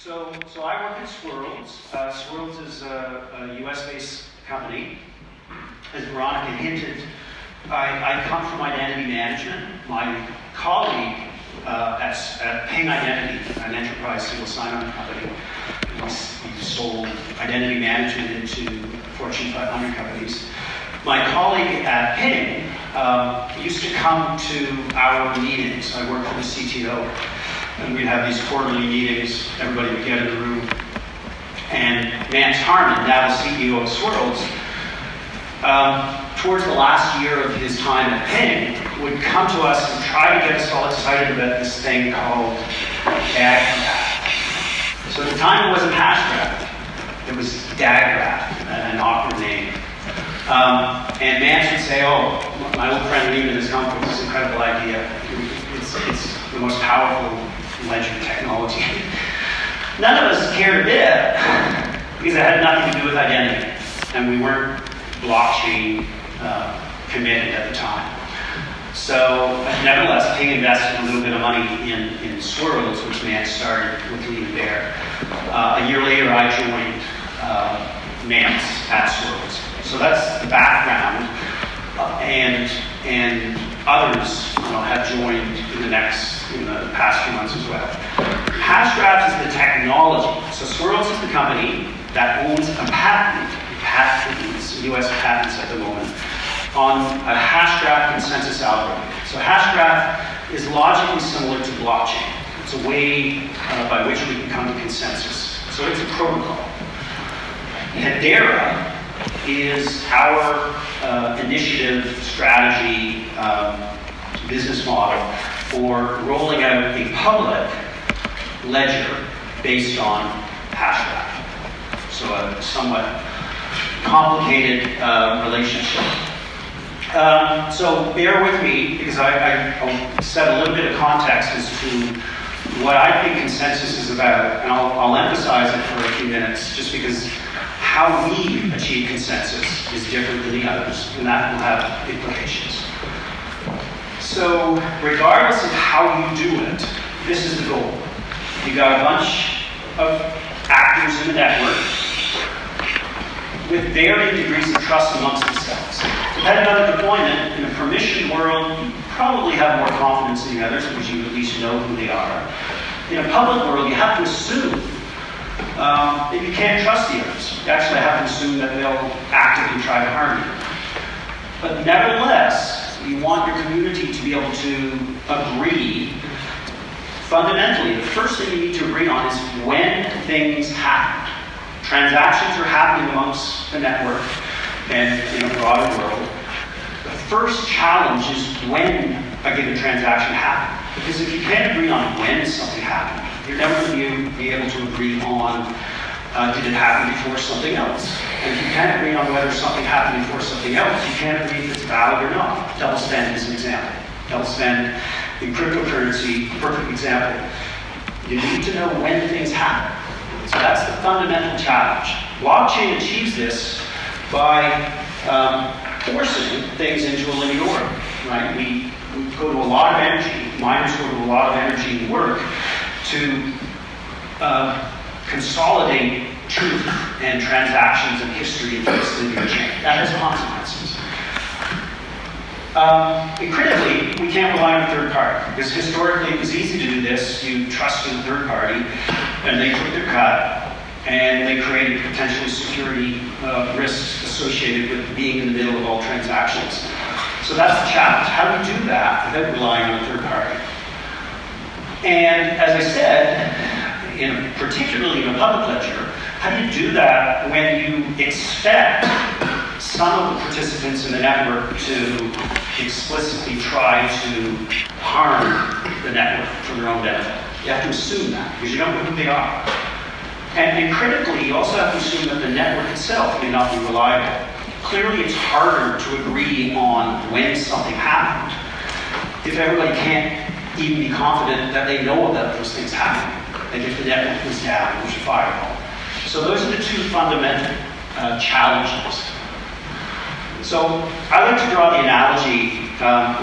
So I work at Swirlds. Swirlds is a US-based company. As Veronica hinted, I come from identity management. My colleague at Ping Identity, an enterprise single sign-on company, we sold identity management into Fortune 500 companies. My colleague at Ping used to come to our meetings. I work for the CTO, and we'd have these quarterly meetings. Everybody would get in the room. And Mance Harmon, now the CEO of Swirlds, towards the last year of his time at Ping, would come to us and try to get us all excited about this thing called Hashgraph. So at the time it wasn't Hashgraph, it was Hashgraph, an awkward name. And Mance would say, oh, my old friend Lehman has come up with this incredible idea. It's the most powerful ledger technology. None of us cared a bit because it had nothing to do with identity, and we weren't blockchain committed at the time. So, nevertheless, Ping invested a little bit of money in Swirlds, which Mance started with Lehman Bear. A year later, I joined Mance at Swirlds. So that's the background, and others have joined in the past few months as well. Hashgraph is the technology. So Swirlds is the company that owns a patents, US patents at the moment, on a Hashgraph consensus algorithm. So Hashgraph is logically similar to blockchain. It's a way by which we can come to consensus. So it's a protocol. Hedera is our initiative, strategy, business model for rolling out a public ledger based on Hashgraph. So a somewhat complicated relationship. So bear with me because I'll set a little bit of context as to what I think consensus is about, and I'll emphasize it for a few minutes just because how we achieve consensus is different than the others, and that will have implications. So regardless of how you do it, this is the goal. You got a bunch of actors in the network with varying degrees of trust amongst themselves. Depending on the deployment, in a permissioned world, you probably have more confidence in the others because you at least know who they are. In a public world, you have to assume that you can't trust the others. You actually have to assume that they'll actively try to harm you. But nevertheless, you want your community to be able to agree. Fundamentally, the first thing you need to agree on is when things happen. Transactions are happening amongst the network and in a broader world. The first challenge is when a given transaction happened. Because if you can't agree on when something happened, you're never going to be able to agree on did it happen before something else. And if you can't agree on whether something happened before something else, you can't agree if it's valid or not. Double spend is an example. Double spend in cryptocurrency, perfect example. You need to know when things happen. So that's the fundamental challenge. Blockchain achieves this by forcing things into a linear order. Right? We go to a lot of energy, miners go to a lot of energy and work to consolidate truth and transactions and history into this linear chain. That has consequences. And critically, we can't rely on a third party because historically it was easy to do this. You trusted a third party and they took their cut and they created potentially security risks associated with being in the middle of all transactions. So that's the challenge. How do we do that without relying on a third party? And as I said, particularly in a public ledger, how do you do that when you expect some of the participants in the network to explicitly try to harm the network for their own benefit? You have to assume that because you don't know who they are. And critically, you also have to assume that the network itself may not be reliable. Clearly, it's harder to agree on when something happened if everybody can't even be confident that they know about those things happening. Like if the network was down, it was a firewall. So those are the two fundamental challenges. So I like to draw the analogy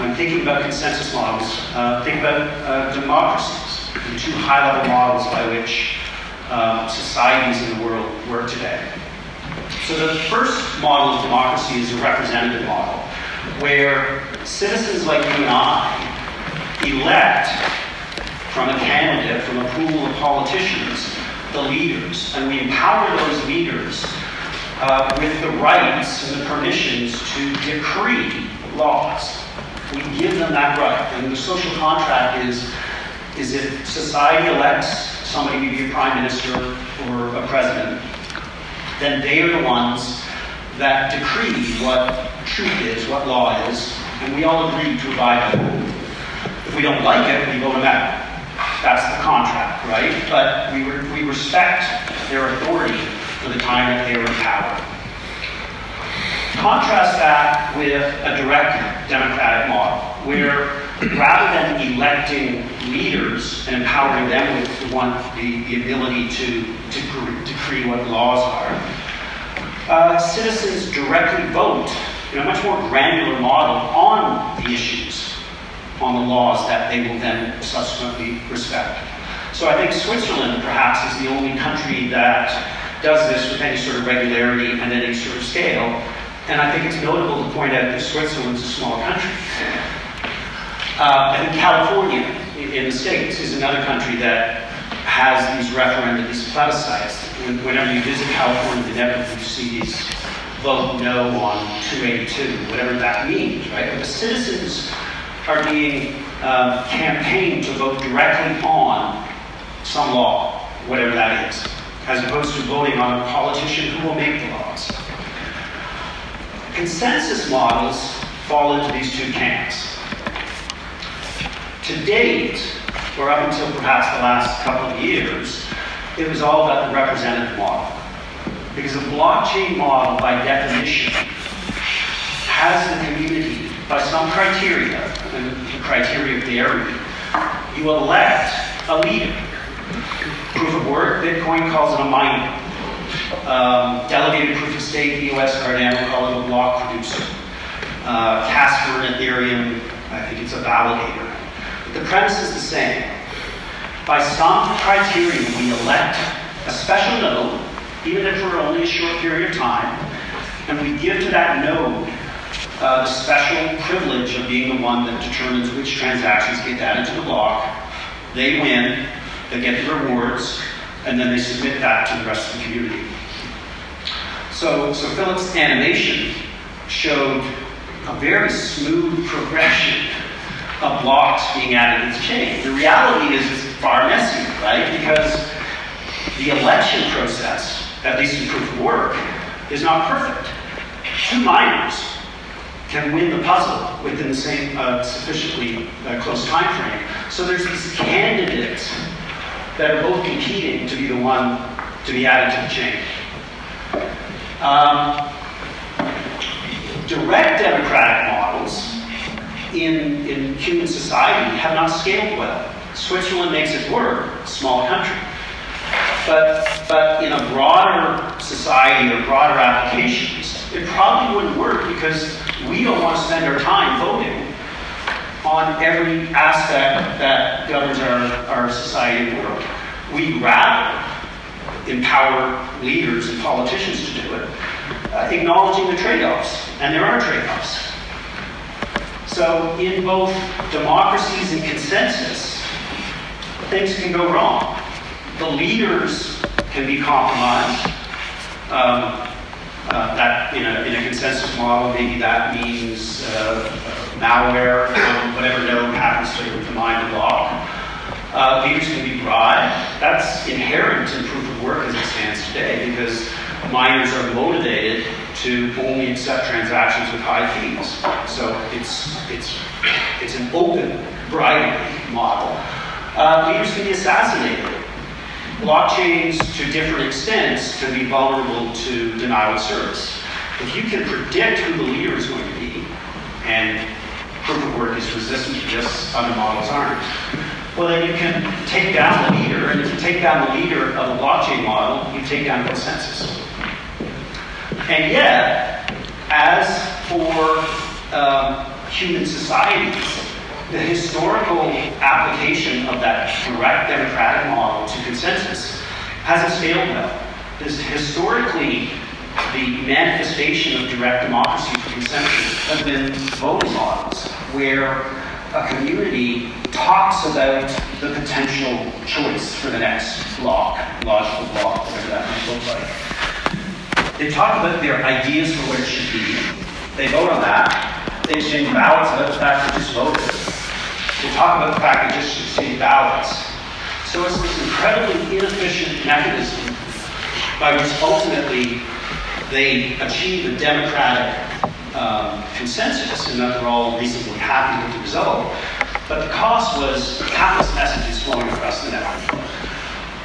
when thinking about consensus models, think about democracies, the two high-level models by which societies in the world work today. So the first model of democracy is a representative model, where citizens like you and I elect from a candidate, from a pool of politicians, the leaders, and we empower those leaders with the rights and the permissions to decree laws. We give them that right. And the social contract is if society elects somebody to be a prime minister or a president, then they are the ones that decree what truth is, what law is, and we all agree to abide by that. If we don't like it, we vote them out. That's the contract, right? But we respect their authority for the time that they are in power. Contrast that with a direct democratic model, where rather than electing leaders and empowering them with the ability to decree what laws are, citizens directly vote in a much more granular model on the issues, on the laws that they will then subsequently respect. So I think Switzerland perhaps is the only country that does this with any sort of regularity and any sort of scale. And I think it's notable to point out that Switzerland's a small country. I think California in the States is another country that has these referenda, these plebiscites. Whenever you visit California, inevitably you see these vote no on 282, whatever that means, right? But the citizens are being campaigned to vote directly on some law, whatever that is, as opposed to voting on a politician who will make the laws. Consensus models fall into these two camps. To date, or up until perhaps the last couple of years, it was all about the representative model. Because a blockchain model, by definition, has the community, by some criteria, and the criteria vary, you elect a leader. Proof of work, Bitcoin calls it a miner. Delegated proof of stake, EOS, Cardano call it a block producer. Casper and Ethereum, I think it's a validator. But the premise is the same. By some criteria, we elect a special node, even if for only a short period of time, and we give to that node the special privilege of being the one that determines which transactions get added to the block. They win, they get the rewards, and then they submit that to the rest of the community. So Philip's animation showed a very smooth progression of blocks being added to the chain. The reality is it's far messier, right? Because the election process, at least in proof of work, is not perfect. Two miners can win the puzzle within the same sufficiently close time frame. So there's these candidates that are both competing to be the one to be added to the chain. Direct democratic models in human society have not scaled well. Switzerland makes it work, a small country. But in a broader society or broader applications, it probably wouldn't work because we don't want to spend our time voting on every aspect that governs our society and world. We'd rather empower leaders and politicians to do it, acknowledging the trade-offs, and there are trade-offs. So in both democracies and consensus, things can go wrong. The leaders can be compromised. That in a consensus model, maybe that means malware, whatever node happens to mine the block. Leaders can be bribed. That's inherent in proof of work as it stands today, because miners are motivated to only accept transactions with high fees. So it's an open bribery model. Leaders can be assassinated. Blockchains, to different extents, can be vulnerable to denial of service. If you can predict who the leader is going to be, and proof of work is resistant to this, other models aren't, well, then you can take down the leader, and if you take down the leader of the blockchain model, you take down consensus. And yet, as for human societies, the historical application of that direct democratic model to consensus hasn't scaled well. Historically, the manifestation of direct democracy for consensus have been voting models, where a community talks about the potential choice for the next block, logical block, whatever that might look like. They talk about their ideas for what it should be. They vote on that. They exchange ballots about the fact they just voted. They talk about the fact they just exchanged ballots. So it's this incredibly inefficient mechanism by which ultimately they achieve a democratic consensus, and that they're all reasonably happy with the result. But the cost was countless messages flowing across the network.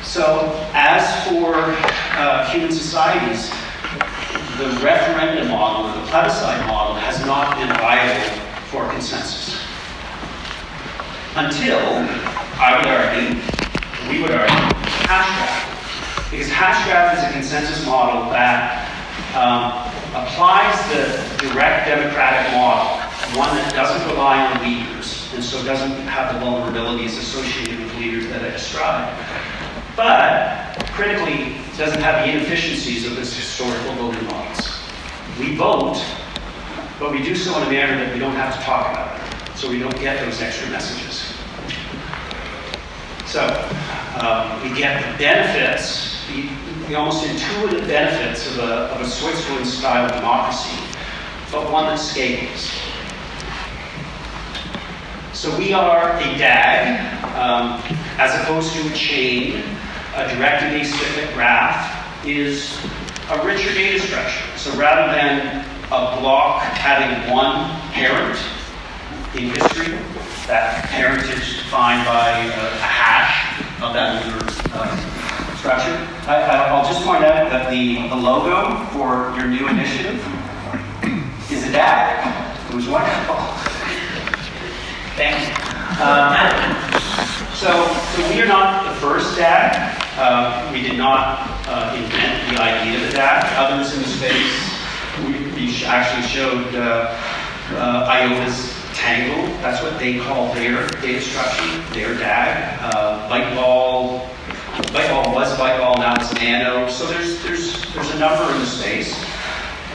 So as for human societies, the referendum model, or the plebiscite model, has not been viable for consensus. Until, I would argue, we would argue, Hashgraph. Because Hashgraph is a consensus model that applies the direct democratic model, one that doesn't rely on leaders, and so doesn't have the vulnerabilities associated with leaders that I described, but critically doesn't have the inefficiencies of this historical voting models. We vote, but we do so in a manner that we don't have to talk about it, so we don't get those extra messages. So we get the benefits, the almost intuitive benefits of a Switzerland-style democracy, but one that scales. So we are a DAG, as opposed to a chain. A directed acyclic graph is a richer data structure. So rather than a block having one parent in history, that parent is defined by a hash of that linear structure. I'll just point out that the logo for your new initiative is a DAG. It was wonderful. Thank you. So we are not the first DAG. We did not invent the idea of the DAG. Others in the space, we actually showed IOTA's Tangle. That's what they call their data structure, their DAG. Byteball was Byteball, now it's Nano. So there's a number in the space.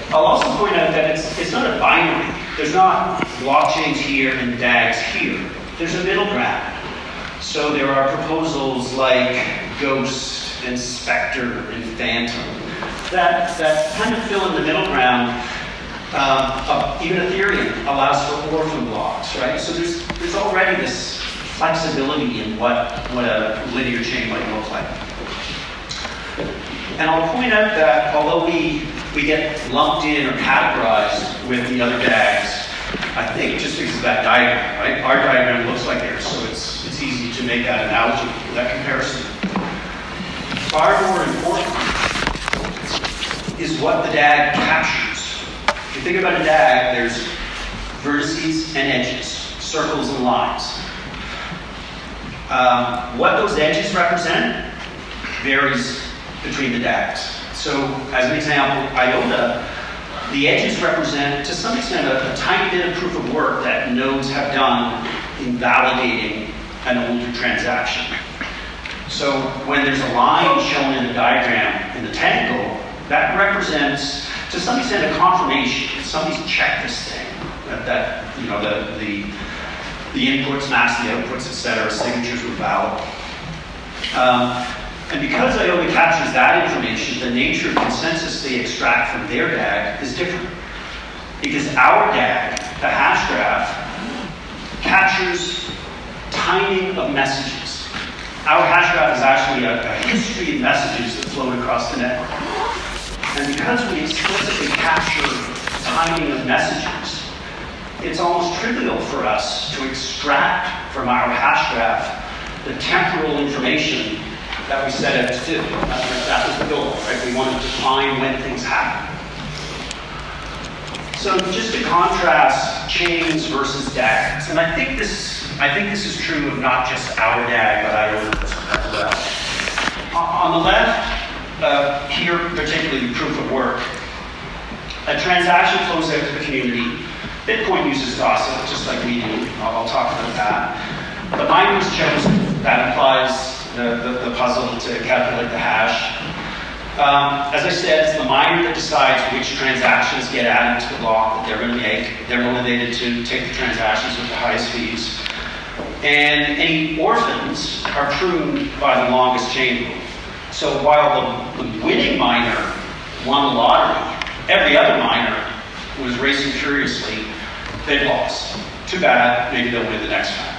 I'll also point out that it's not a binary. There's not blockchains here and DAGs here. There's a middle ground. So there are proposals like Ghost and Spectre and Phantom that kind of fill in the middle ground. Even Ethereum allows for orphan blocks, right? So there's already this flexibility in what a linear chain might look like. And I'll point out that although we get lumped in or categorized with the other DAGs, I think just because of that diagram, right? Our diagram looks like theirs, so it's easy to make that analogy, that comparison. Far more important is what the DAG captures. If you think about a DAG, there's vertices and edges, circles and lines. What those edges represent varies between the DAGs. So, as an example, IOTA, the edges represent, to some extent, a tiny bit of proof of work that nodes have done in validating an older transaction. So, when there's a line shown in the diagram in the Tangle, that represents, to some extent, a confirmation. Somebody's checked this thing, that you know, the inputs match the outputs, etc. Signatures were valid. And because IOTA captures that information, the nature of consensus they extract from their DAG is different. Because our DAG, the Hashgraph, captures timing of messages. Our Hashgraph is actually a history of messages that float across the network. And because we explicitly capture timing of messages, it's almost trivial for us to extract from our Hashgraph the temporal information that we set out to do. That was the goal, right? We wanted to define when things happen. So just to contrast chains versus DAGs, and I think this is true of not just our DAG, but IOTA's as well. On the left, here particularly proof of work, a transaction flows out to the community. Bitcoin uses gossip, just like we do. I'll talk about that. The mine was chosen. That implies the puzzle to calculate the hash. As I said, it's the miner that decides which transactions get added to the block that they're going to make. They're motivated to take the transactions with the highest fees. And any orphans are pruned by the longest chain rule. So while the winning miner won the lottery, every other miner was racing furiously. They lost. Too bad, maybe they'll win the next time.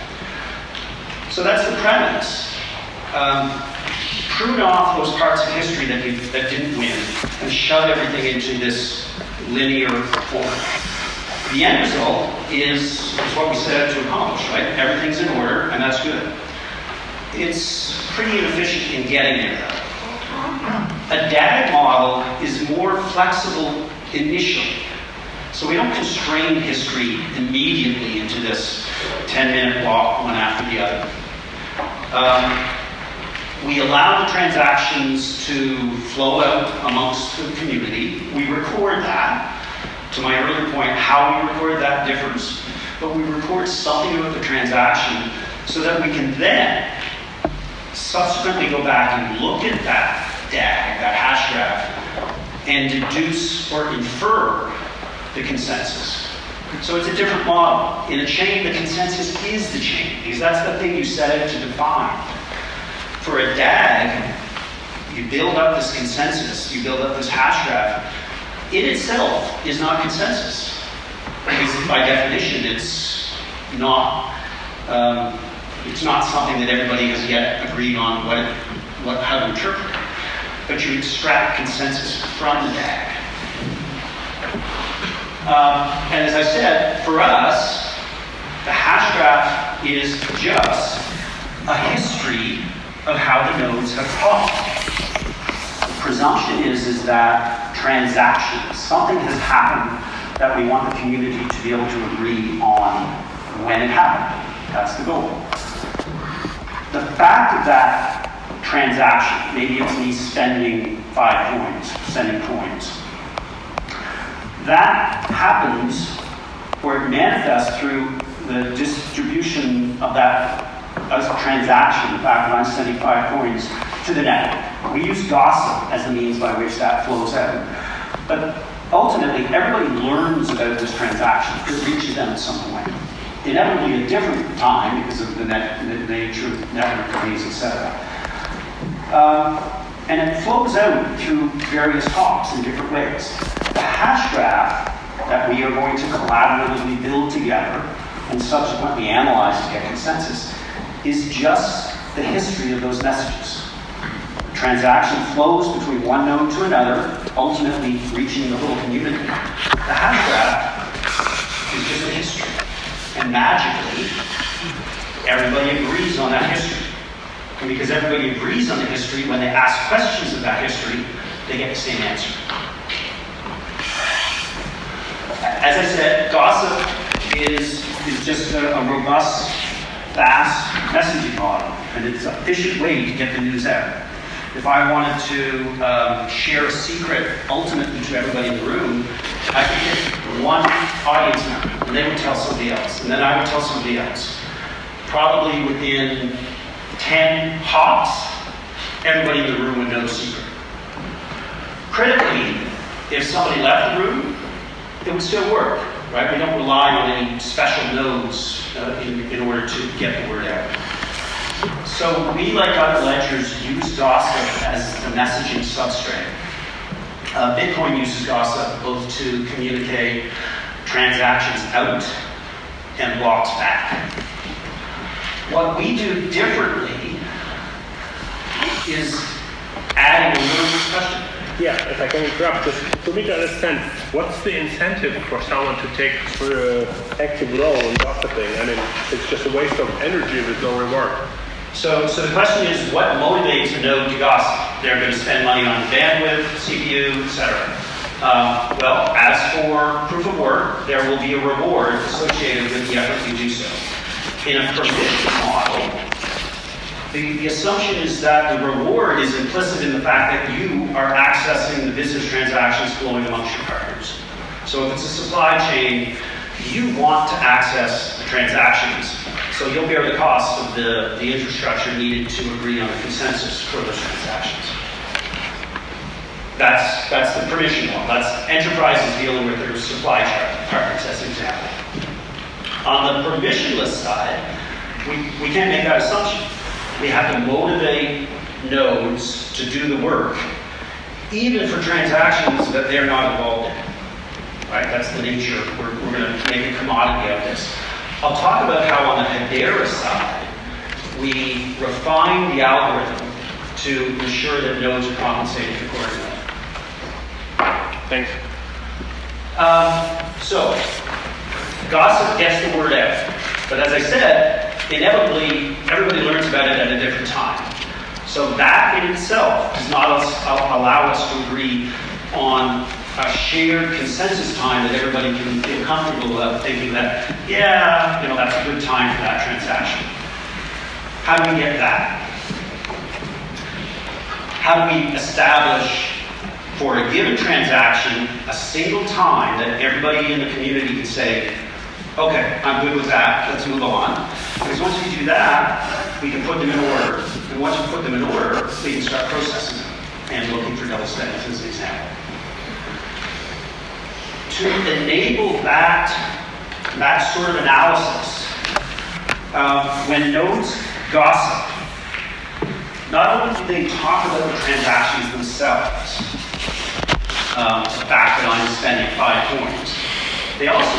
So that's the premise. Prune off those parts of history that didn't win and shove everything into this linear form. The end result is what we set out to accomplish, right? Everything's in order, and that's good. It's pretty inefficient in getting there, though. A DAG model is more flexible initially. So we don't constrain history immediately into this 10-minute block, one after the other. We allow the transactions to flow out amongst the community. We record that. To my earlier point, how we record that differs. But we record something about the transaction so that we can then subsequently go back and look at that DAG, that hash graph, and deduce or infer the consensus. So it's a different model. In a chain, the consensus is the chain, because that's the thing you set out to define. For a DAG, you build up this consensus, you build up this hash graph. It itself is not consensus, because by definition, it's not something that everybody has yet agreed on how to interpret it. But you extract consensus from the DAG. And as I said, for us, the hash graph is just a history of how the nodes have talked. The presumption is that transactions, something has happened that we want the community to be able to agree on when it happened. That's the goal. The fact of that transaction, maybe it's me spending 5 coins, sending coins, that happens, or it manifests through the distribution of that as a transaction, the fact that I'm sending 5 coins to the network. We use gossip as the means by which that flows out. But ultimately, everybody learns about this transaction. It reaches them in some way. Inevitably, a different time because of the nature of network keys, etc. And it flows out through various hops in different ways. The hash graph that we are going to collaboratively build together and subsequently analyze to get consensus is just the history of those messages. The transaction flows between one node to another, ultimately reaching the whole community. The hash graph is just a history. And magically, everybody agrees on that history. And because everybody agrees on the history, when they ask questions of that history, they get the same answer. As I said, gossip is just a robust, fast messaging model, and it's an efficient way to get the news out. If I wanted to share a secret ultimately to everybody in the room, I could pick one audience member, and they would tell somebody else, and then I would tell somebody else. Probably within 10 hops, everybody in the room would know the secret. Critically, if somebody left the room, it would still work, right? We don't rely on any special nodes in order to get the word out. So we, like other ledgers, use gossip as the messaging substrate. Bitcoin uses gossip both to communicate transactions out and blocks back. What we do differently is adding a little discussion. Yeah, if I can interrupt, just for me to understand, what's the incentive for someone to take active role in gossiping? I mean, it's just a waste of energy with no reward. So the question is, what motivates a node to gossip? They're going to spend money on bandwidth, CPU, etc. Well, as for proof of work, there will be a reward associated with the effort to do so. In a permission model, the assumption is that the reward is implicit in the fact that you are accessing the business transactions flowing amongst your partners. So if it's a supply chain, you want to access the transactions So you'll bear the cost of the infrastructure needed to agree on a consensus for those transactions. That's the permission law. That's enterprises dealing with their supply partners, as an example. On the permissionless side, we can't make that assumption. We have to motivate nodes to do the work, even for transactions that they're not involved in. Right? That's the nature. We're going to make a commodity of this. I'll talk about how on the Hedera side, we refine the algorithm to ensure that nodes are compensated accordingly. Thanks. So, gossip gets the word out. But as I said, inevitably, everybody learns about it at a different time. So that in itself does not allow us to agree on a shared consensus time that everybody can feel comfortable about thinking that, yeah, that's a good time for that transaction. How do we get that? How do we establish for a given transaction a single time that everybody in the community can say, okay, I'm good with that, let's move on. Because once we do that, we can put them in order. And once we put them in order, we can start processing them and looking for double statements as an example. To enable that sort of analysis, when nodes gossip, not only do they talk about the transactions themselves, the fact that I'm spending 5 points, they also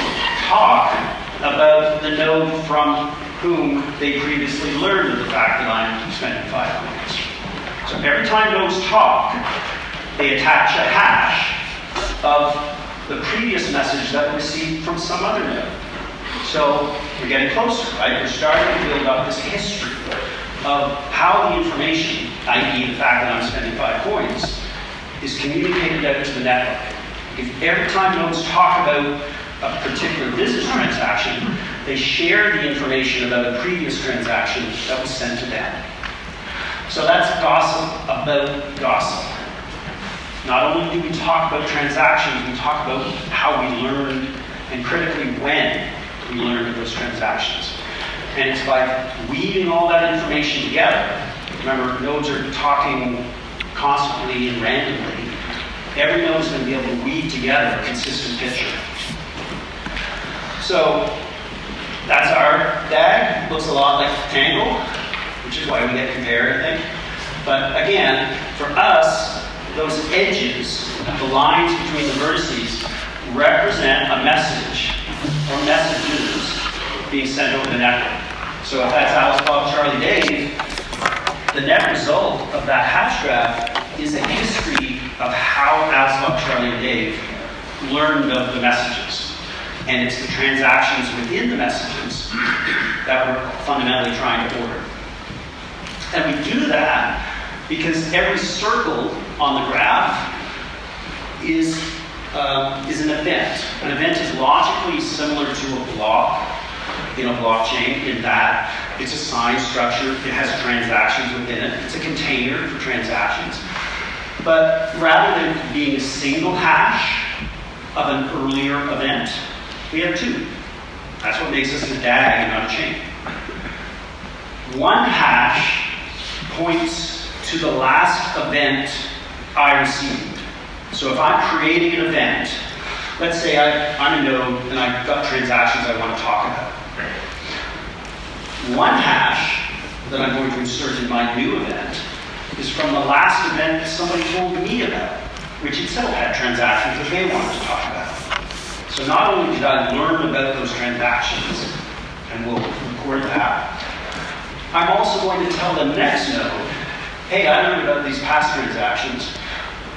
talk about the node from whom they previously learned of the fact that I'm spending 5 points. So every time nodes talk, they attach a hash of the previous message that was received from some other node. So we're getting closer, right? We're starting to build up this history of how the information, i.e. the fact that I'm spending 5 points, is communicated out to the network. If every time nodes talk about a particular business transaction, they share the information about a previous transaction that was sent to them. So that's gossip about gossip. Not only do we talk about transactions, we talk about how we learned, and critically when we learned of those transactions. And it's by weaving all that information together. Remember, nodes are talking constantly and randomly. Every node is going to be able to weave together a consistent picture. So that's our DAG. Looks a lot like Tangle, which is why we get compared, I think. But again, for us, those edges, the lines between the vertices, represent a message or messages being sent over the network. So if that's Alice, Bob, Charlie, Dave, the net result of that hash graph is a history of how Alice, Bob, Charlie, and Dave learned of the messages. And it's the transactions within the messages that we're fundamentally trying to order. And we do that because every circle on the graph is an event. An event is logically similar to a block in a blockchain in that it's a signed structure, it has transactions within it, it's a container for transactions. But rather than being a single hash of an earlier event, we have 2. That's what makes us a DAG and not a chain. One hash points to the last event I received. So if I'm creating an event, let's say I'm a node and I've got transactions I want to talk about. One hash that I'm going to insert in my new event is from the last event that somebody told me about, which itself had transactions that they wanted to talk about. So not only did I learn about those transactions, and we'll record that, I'm also going to tell the next node, hey, I learned about these past transactions.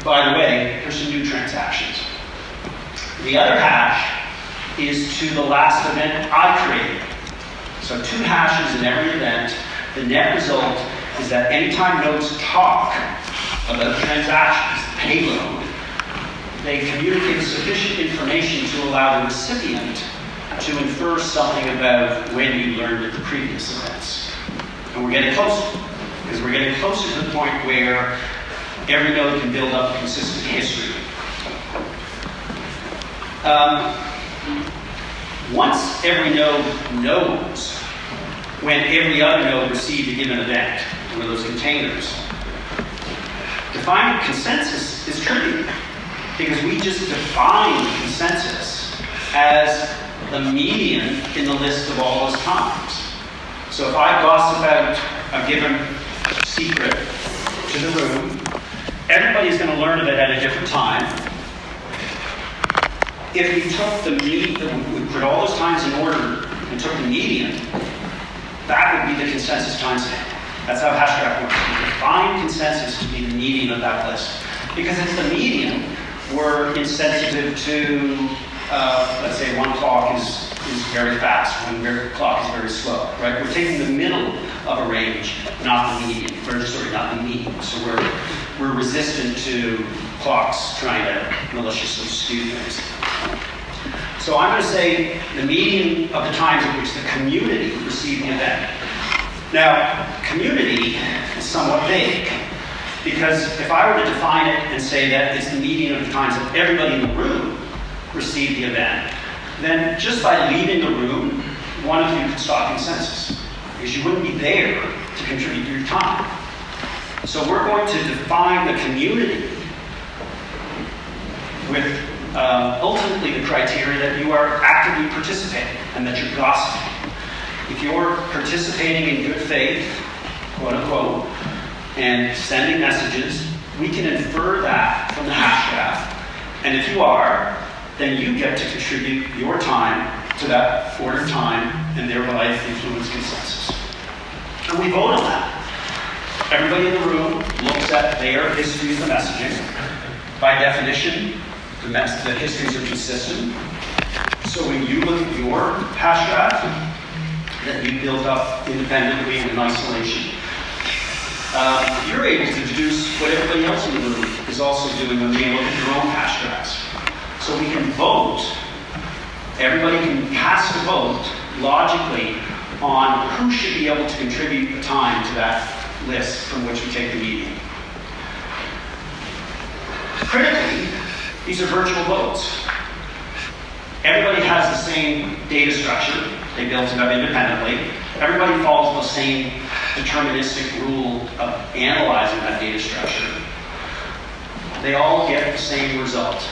By the way, here's some new transactions. The other hash is to the last event I created. So 2 hashes in every event. The net result is that anytime nodes talk about transactions, the payload, they communicate sufficient information to allow the recipient to infer something about when you learned of the previous events. And we're getting closer, because we're getting closer to the point where every node can build up a consistent history. Once every node knows when every other node received a given event, one of those containers. Defining consensus is tricky because we just define consensus as the median in the list of all those times. So if I gossip out a given secret to the room, everybody's going to learn of it at a different time. If we took the median, we put all those times in order and took the median, that would be the consensus timestamp. That's how Hashgraph works. We define consensus to be the median of that list. Because it's the median, we're insensitive to, let's say, one clock is very fast, one clock is very slow, right? We're taking the middle of a range, not the median, not the mean. So we're resistant to clocks trying to maliciously skew things. So I'm going to say the median of the times at which the community received the event. Now, community is somewhat vague, because if I were to define it and say that it's the median of the times that everybody in the room received the event, then just by leaving the room, one of you could stop consensus, because you wouldn't be there to contribute your time. So we're going to define the community with ultimately the criteria that you are actively participating and that you're gossiping. If you're participating in good faith, quote unquote, and sending messages, we can infer that from the Hashgraph. And if you are, then you get to contribute your time to that ordered time and thereby influence consensus. And we vote on that. Everybody in the room looks at their history of the messaging. By definition, the histories are consistent. So when you look at your Hashgraph that you built up independently and in isolation, you're able to deduce what everybody else in the room is also doing when they look at their own Hashgraphs. So we can vote, everybody can cast a vote logically on who should be able to contribute the time to that list from which we take the median. Critically, these are virtual votes. Everybody has the same data structure. They built it up independently. Everybody follows the same deterministic rule of analyzing that data structure. They all get the same result.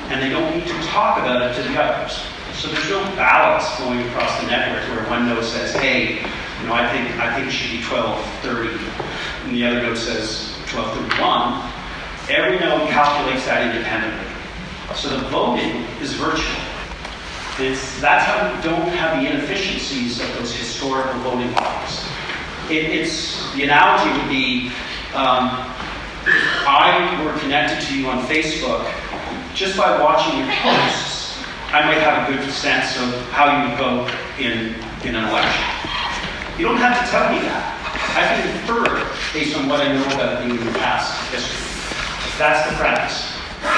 And they don't need to talk about it to the others. So there's no balance going across the network where one node says, hey, I think it should be 12:30, and the other node says 12:31. Every node calculates that independently. So the voting is virtual. That's how we don't have the inefficiencies of those historical voting models. The analogy would be, if I were connected to you on Facebook, just by watching your posts, I might have a good sense of how you would vote in an election. You don't have to tell me that. I can infer based on what I know about you in your past history. That's the premise.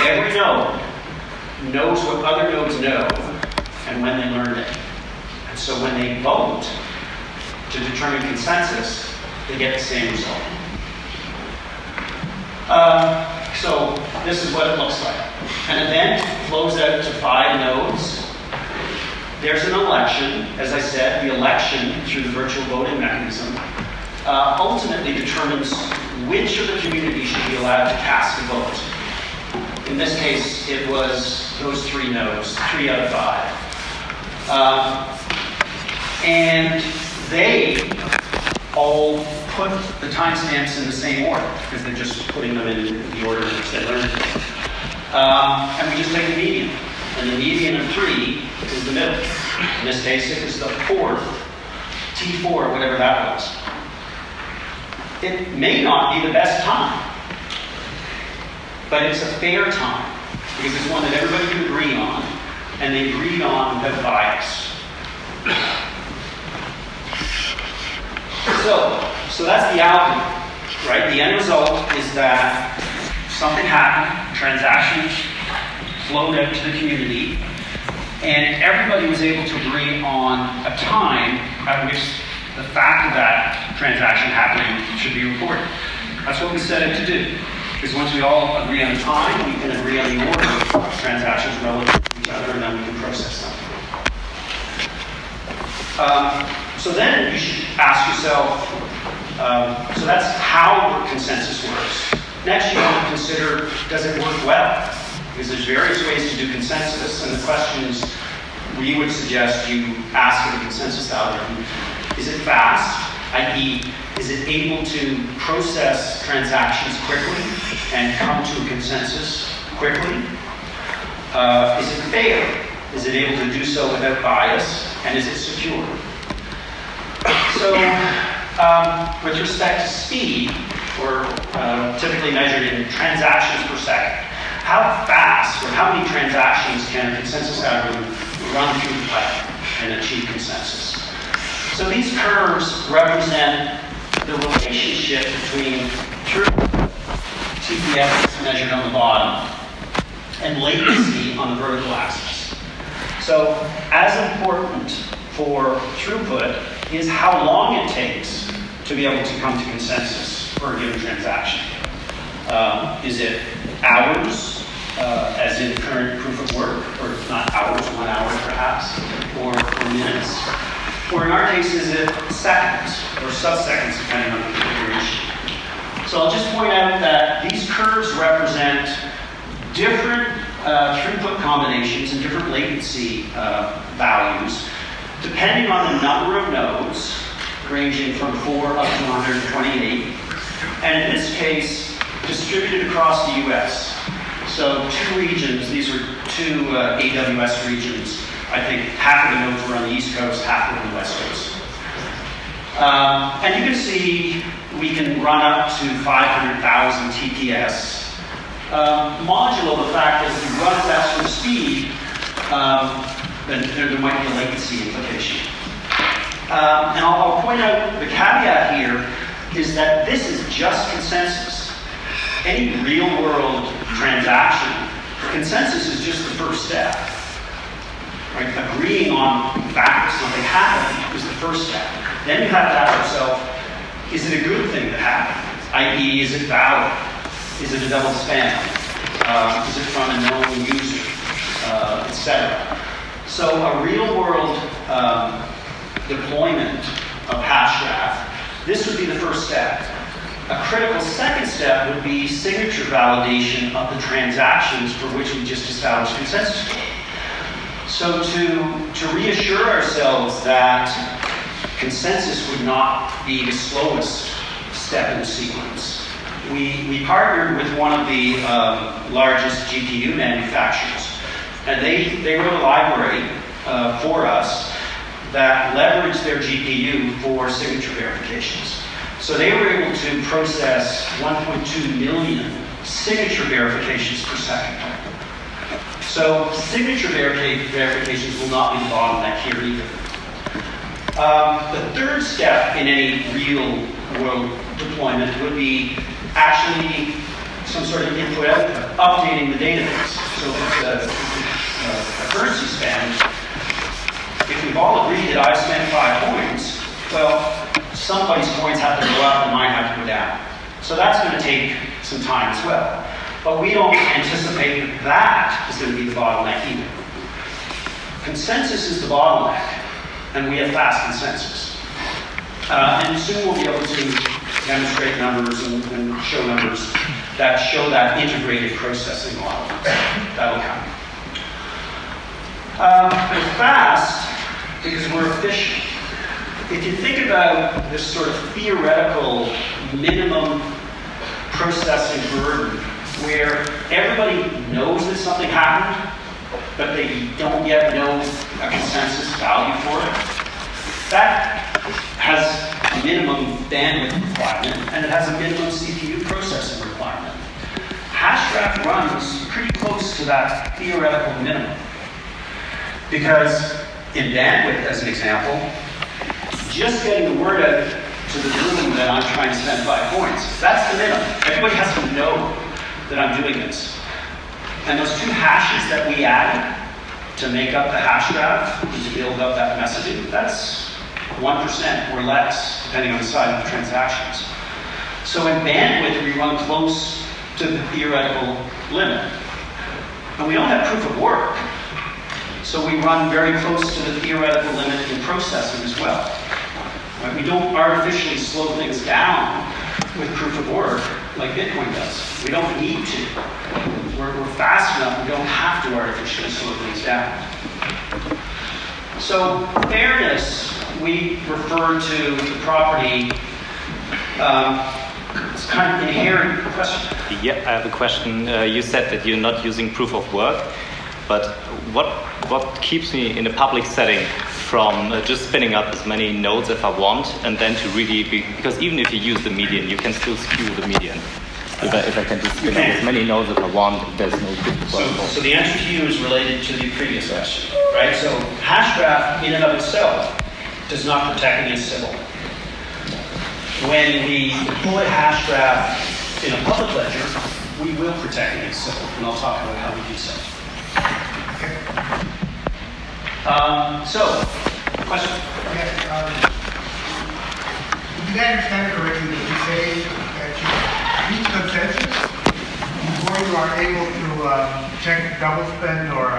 Every node knows what other nodes know and when they learned it. And so when they vote to determine consensus, they get the same result. So this is what it looks like. An event flows out to 5 nodes. There's an election. As I said, the election, through the virtual voting mechanism, ultimately determines which of the community should be allowed to cast a vote. In this case, it was those 3 nodes, 3 out of 5. And they all put the timestamps in the same order, because they're just putting them in the order in which they learned it. And we just take the median. And the median of 3 is the middle. In this case, it was the 4th, T4, whatever that was. It may not be the best time, but it's a fair time, because it's one that everybody can agree on, and they agreed on without bias. So that's the outcome, right? The end result is that something happened, transactions flowed out to the community, and everybody was able to agree on a time at which the fact of that transaction happening should be reported. That's what we set it to do. Because once we all agree on the time, we can agree on the order of transactions relative to each other, and then we can process them. So then you should ask yourself, so that's how consensus works. Next, you want to consider, does it work well? Because there's various ways to do consensus, and the questions we would suggest you ask of the consensus algorithm: is it fast, i.e., is it able to process transactions quickly and come to a consensus quickly? Is it fair? Is it able to do so without bias? And is it secure? So, with respect to speed, or typically measured in transactions per second, how fast or how many transactions can a consensus algorithm run through the platform and achieve consensus? So these curves represent the relationship between throughput, TPS measured on the bottom, and latency on the vertical axis. So as important for throughput is how long it takes to be able to come to consensus for a given transaction. Is it hours, as in current proof of work, or not hours, 1 hour perhaps, or minutes? Or in our case, is it seconds or sub-seconds, depending on the configuration? So I'll just point out that these curves represent different throughput combinations and different latency values, depending on the number of nodes, ranging from 4 up to 128, and in this case, distributed across the US. So 2 regions, these are 2 AWS regions. I think half of the nodes were on the East Coast, half were on the West Coast. And you can see we can run up to 500,000 TPS, modulo the fact that if you run at that sort of speed, then there might be a latency implication. And I'll point out the caveat here is that this is just consensus. Any real-world transaction, consensus is just the first step. Right? Agreeing on the fact that something happened is the first step. Then you have to ask yourself, is it a good thing that happened? I.e., is it valid? Is it a double spam? Is it from a known user? Etc. So a real-world deployment of Hashgraph, this would be the first step. A critical second step would be signature validation of the transactions for which we just established consensus for. So to reassure ourselves that consensus would not be the slowest step in the sequence, we partnered with one of the largest GPU manufacturers. And they wrote a library for us that leveraged their GPU for signature verifications. So they were able to process 1.2 million signature verifications per second. So signature verifications will not be the bottleneck here either. The third step in any real-world deployment would be actually some sort of input-output, updating the database. So if it's a currency spend, if we've all agreed that I spent 5 coins, well, somebody's coins have to go up and mine have to go down. So that's going to take some time as well. But we don't anticipate that that is going to be the bottleneck either. Consensus is the bottleneck, and we have fast consensus. And soon we'll be able to demonstrate numbers and show numbers that show that integrated processing model. That'll come. We're fast because we're efficient. If you think about this sort of theoretical minimum processing burden, where everybody knows that something happened, but they don't yet know a consensus value for it, that has a minimum bandwidth requirement, and it has a minimum CPU processing requirement. Hashgraph runs pretty close to that theoretical minimum. Because in bandwidth, as an example, just getting the word out to the room that I'm trying to spend 5 points, that's the minimum. Everybody has to know that I'm doing this. And those 2 hashes that we added to make up the hash graph, to build up that messaging, that's 1% or less, depending on the size of the transactions. So in bandwidth, we run close to the theoretical limit. And we don't have proof of work. So we run very close to the theoretical limit in processing as well. Right? We don't artificially slow things down with proof of work like Bitcoin does. We don't need to. We're fast enough, we don't have to artificially slow things down. So fairness, we refer to the property, it's kind of inherent question. Yeah, I have a question. You said that you're not using proof of work, but what keeps me in a public setting from just spinning up as many nodes if I want, and then to really because even if you use the median, you can still skew the median. If I can just spin up as many nodes if I want, there's no proof of work. So the answer to you is related to the previous question, right? So Hashgraph in and of itself does not protect against Sybil. When we deploy Hashgraph in a public ledger, we will protect against Sybil, and I'll talk about how we do so. Question? Yes, did I understand correctly that you say that you reach consensus before you are able to check double spend or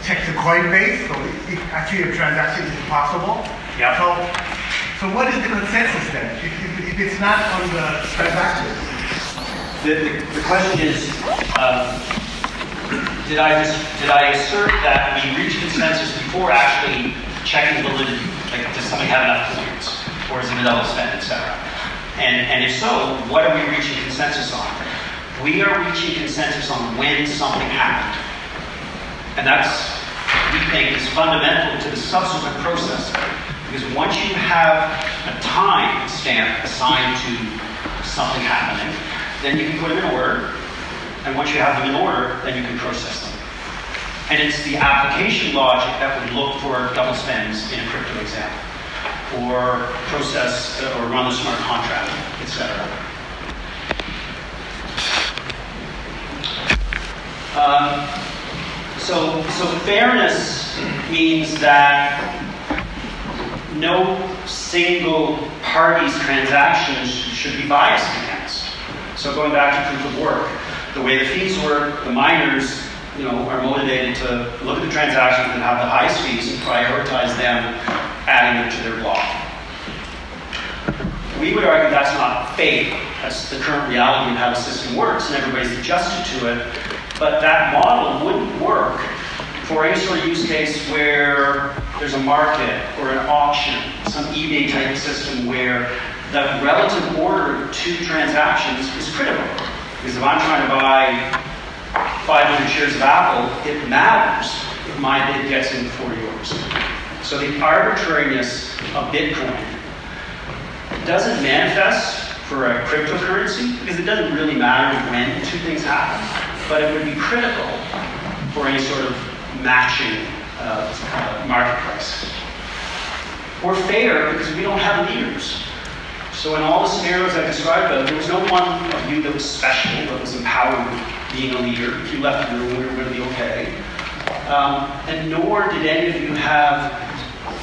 check the coin base? So if actually a transaction is possible. Yeah. So what is the consensus then? If it's not on the transaction? The question is, did I assert that we reach consensus before actually checking validity? Like, does somebody have enough points, or is it a double spend, etc.? And if so, what are we reaching consensus on? We are reaching consensus on when something happened, and that's, we think, is fundamental to the subsequent process. Because once you have a time stamp assigned to something happening, then you can put them in order. And once you have them in order, then you can process them. And it's the application logic that would look for double spends in a crypto example, or process or run the smart contract, etc. So fairness means that no single party's transactions should be biased against. So going back to proof of work, the way the fees work, the miners, are motivated to look at the transactions that have the highest fees and prioritize them, adding them to their block. We would argue that's not fake. That's the current reality of how the system works, and everybody's adjusted to it. But that model wouldn't work for any sort of use case where there's a market or an auction, some eBay type system where the relative order of two transactions is critical. Because if I'm trying to buy 500 shares of Apple, it matters if my bid gets in before yours. So the arbitrariness of Bitcoin doesn't manifest for a cryptocurrency because it doesn't really matter when two things happen, but it would be critical for any sort of matching market price. Or fair because we don't have leaders. So in all the scenarios I described, there was no one of you that was special, that was empowered being a leader. If you left the room, we were going to be okay. And nor did any of you have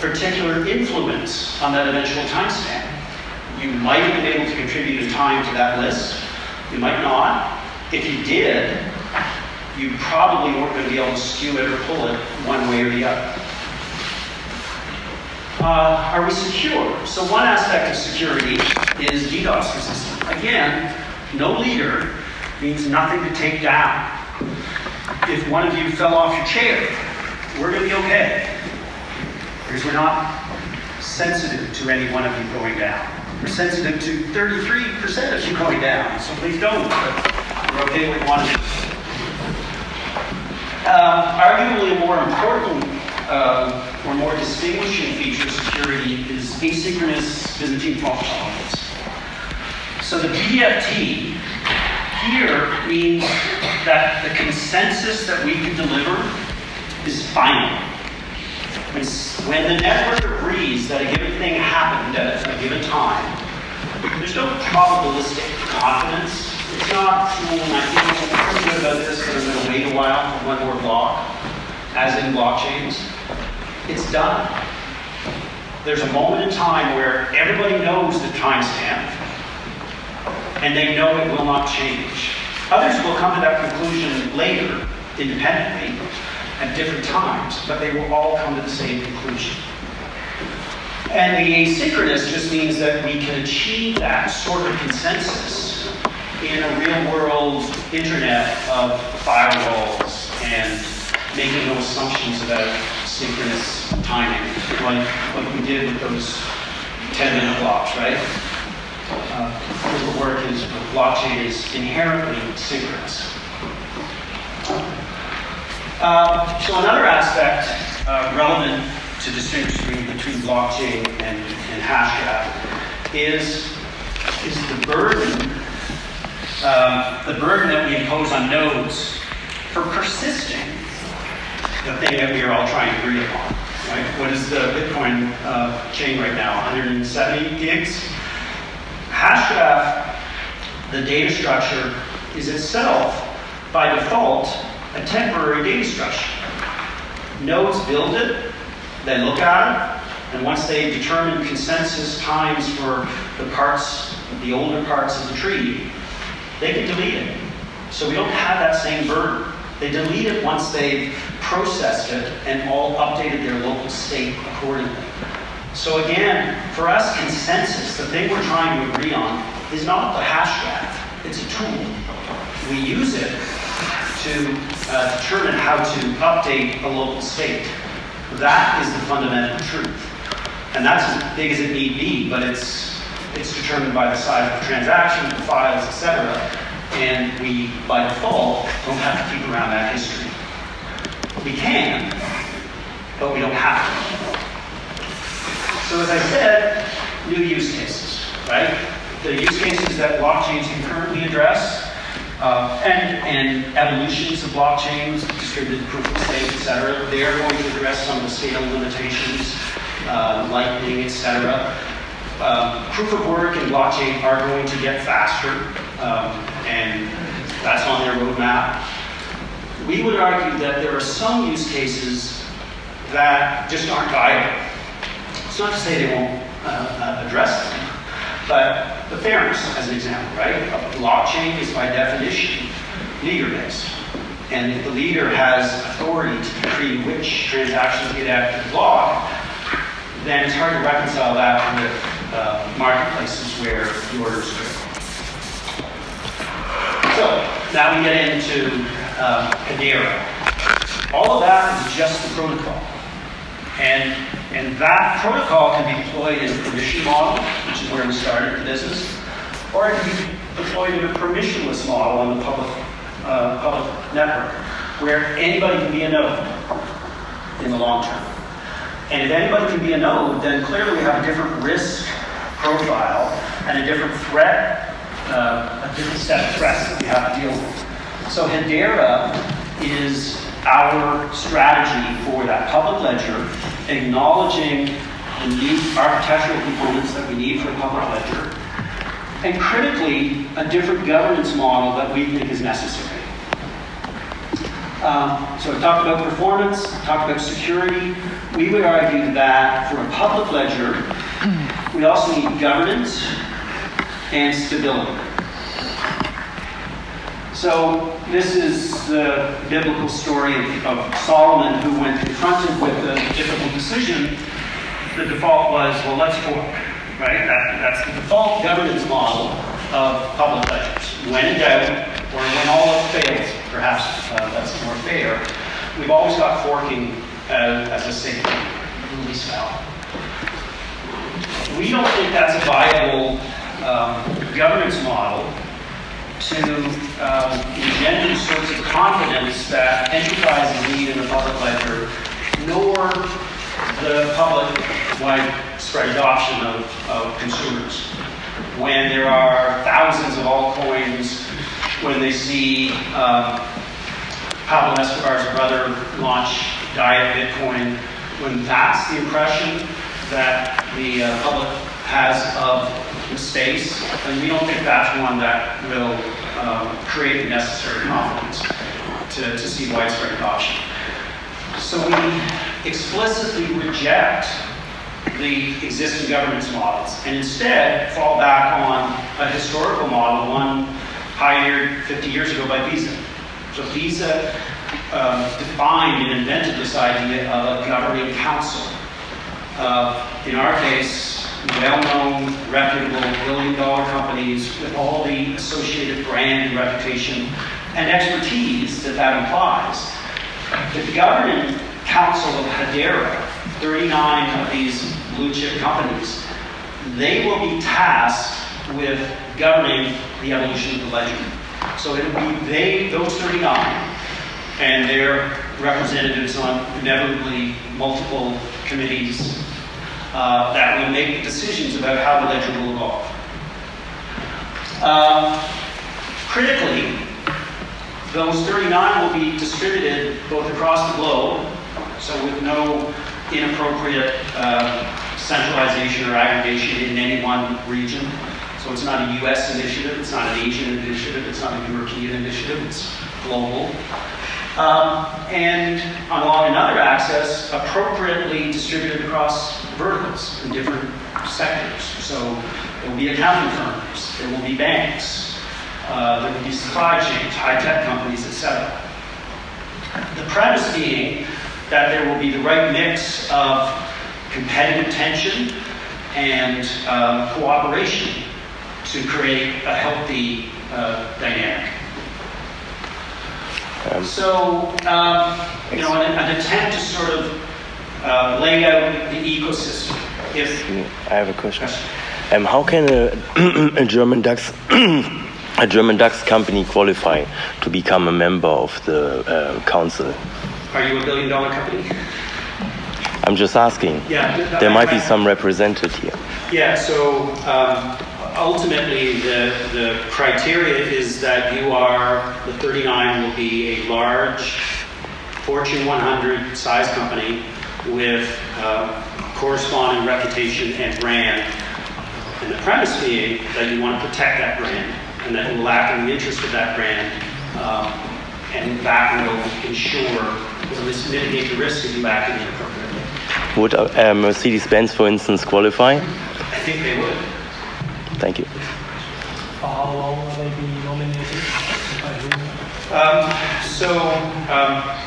particular influence on that eventual timestamp. You might have been able to contribute a time to that list. You might not. If you did, you probably weren't going to be able to skew it or pull it one way or the other. Are we secure? So one aspect of security is DDoS resistant. Again, no leader means nothing to take down. If one of you fell off your chair, we're going to be okay. Because we're not sensitive to any one of you going down. We're sensitive to 33% of you going down, so please don't. But we're okay with one of you. Arguably a more important or more distinguishing feature of security is asynchronous Byzantine fault tolerance. So the BFT here means that the consensus that we can deliver is final. When the network agrees that a given thing happened at a given time, there's no probabilistic confidence. It's not, I think I'm pretty good about this, but I'm going to wait a while for one more block, as in blockchains. It's done. There's a moment in time where everybody knows the timestamp, and they know it will not change. Others will come to that conclusion later, independently, at different times, but they will all come to the same conclusion. And the asynchronous just means that we can achieve that sort of consensus in a real-world internet of firewalls and making no assumptions about synchronous timing, like we did with those 10-minute blocks, right? Proof of work is, blockchain is inherently synchronous. So another aspect relevant to distinguish between blockchain and Hashgraph is the burden that we impose on nodes for persisting the thing that we are all trying to agree upon. Right? What is the Bitcoin chain right now? 170 gigs? Hashgraph, the data structure, is itself, by default, a temporary data structure. Nodes build it, they look at it, and once they determine consensus times for the older parts of the tree, they can delete it. So we don't have that same burden. They delete it once they've processed it and all updated their local state accordingly. So again, for us, consensus, the thing we're trying to agree on, is not the Hashgraph. It's a tool. We use it to determine how to update a local state. That is the fundamental truth. And that's as big as it need be, but it's determined by the size of the transaction, the files, etc. And we, by default, don't have to keep around that history. We can, but we don't have to. So as I said, new use cases, right? The use cases that blockchains can currently address, and evolutions of blockchains, distributed proof of stake, etc. They're going to address some of the scale limitations, lightning, etc. Proof of work and blockchain are going to get faster, and that's on their roadmap. We would argue that there are some use cases that just aren't viable. It's not to say they won't address them, but the fairness, as an example, right? A blockchain is by definition leader-based. And if the leader has authority to decree which transactions get added to the block, then it's hard to reconcile that with marketplaces where the order is critical. So now we get into Hedera. All of that is just the protocol. And that protocol can be deployed in a permission model, which is where we started the business, or it can be deployed in a permissionless model on the public network, where anybody can be a node in the long term. And if anybody can be a node, then clearly we have a different risk profile and a different threat, a different set of threats that we have to deal with. So Hedera is our strategy for that public ledger, acknowledging the new architectural components that we need for a public ledger, and critically, a different governance model that we think is necessary. So I talked about performance, talked about security. We would argue that for a public ledger, we also need governance and stability. So this is the biblical story of Solomon, who, when confronted with a difficult decision, the default was, well, let's fork, right? That's the default governance model of public ledgers. When in doubt, or when all else fails, perhaps that's more fair, we've always got forking as a safety release valve. We don't think that's a viable governance model to engender the sorts of confidence that enterprises need in the public ledger, nor the public widespread adoption of consumers. When there are thousands of altcoins, when they see Pablo Escobar's brother launch Diet Bitcoin, when that's the impression that the public has of the space, and we don't think that's one that will create the necessary confidence to see widespread adoption. So we explicitly reject the existing governance models and instead fall back on a historical model, one pioneered 50 years ago by Visa. So Visa defined and invented this idea of a governing council. In our case, well-known, reputable, billion-dollar companies with all the associated brand and reputation and expertise that implies. The governing council of Hedera, 39 of these blue-chip companies, they will be tasked with governing the evolution of the ledger. So it will be those 39, and their representatives on inevitably multiple committees that will make decisions about how the ledger will evolve. Critically, those 39 will be distributed both across the globe, so with no inappropriate centralization or aggregation in any one region. So it's not a US initiative, it's not an Asian initiative, it's not a European initiative, it's global. And along another axis, appropriately distributed across verticals in different sectors. So there will be accounting firms, there will be banks, there will be supply chains, high-tech companies, etc. The premise being that there will be the right mix of competitive tension and cooperation to create a healthy dynamic. So, an attempt to sort of lay out the ecosystem. I have a question. How can a German DAX a German DAX company qualify to become a member of the council? Are you a billion-dollar company? I'm just asking. Yeah, there might be some represented here. Yeah. So ultimately, the criteria is that you are the 39 will be a large Fortune 100 size company with corresponding reputation and brand. And the premise being that you want to protect that brand and that you will act in the interest of that brand, and that will ensure, will mitigate the risk of you acting inappropriately. Would Mercedes-Benz, for instance, qualify? I think they would. Thank you. For how long will they be nominated?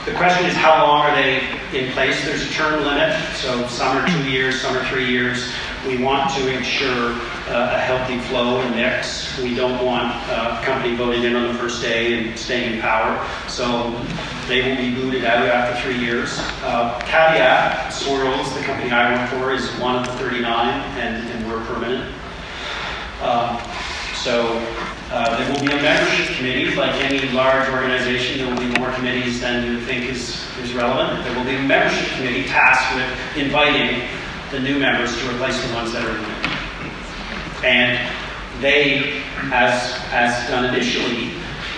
The question is, how long are they in place? There's a term limit, so some are 2 years, some are 3 years. We want to ensure a healthy flow and mix. We don't want a company voting in on the first day and staying in power. So they will be booted out after 3 years. Caveat, Swirlds, the company I work for, is one of the 39, and we're permanent. There will be a membership committee. Like any large organization, there will be more committees than you think is relevant. There will be a membership committee tasked with inviting the new members to replace the ones that are new. And they, as done initially,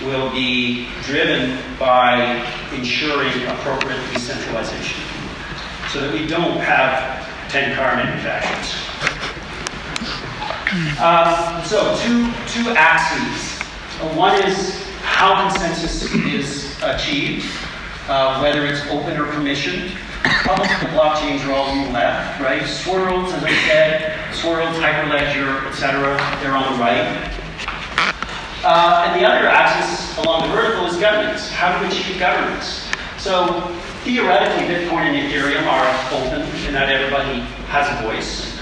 will be driven by ensuring appropriate decentralization so that we don't have 10 car manufacturers. So two axes. One is how consensus is achieved, whether it's open or permissioned. Public blockchains are all on the left, right? Swirlds, as I said, Swirlds, Hyperledger, etc. They're on the right. And the other axis along the vertical is governance. How do we achieve governance? So theoretically, Bitcoin and Ethereum are open in that everybody has a voice.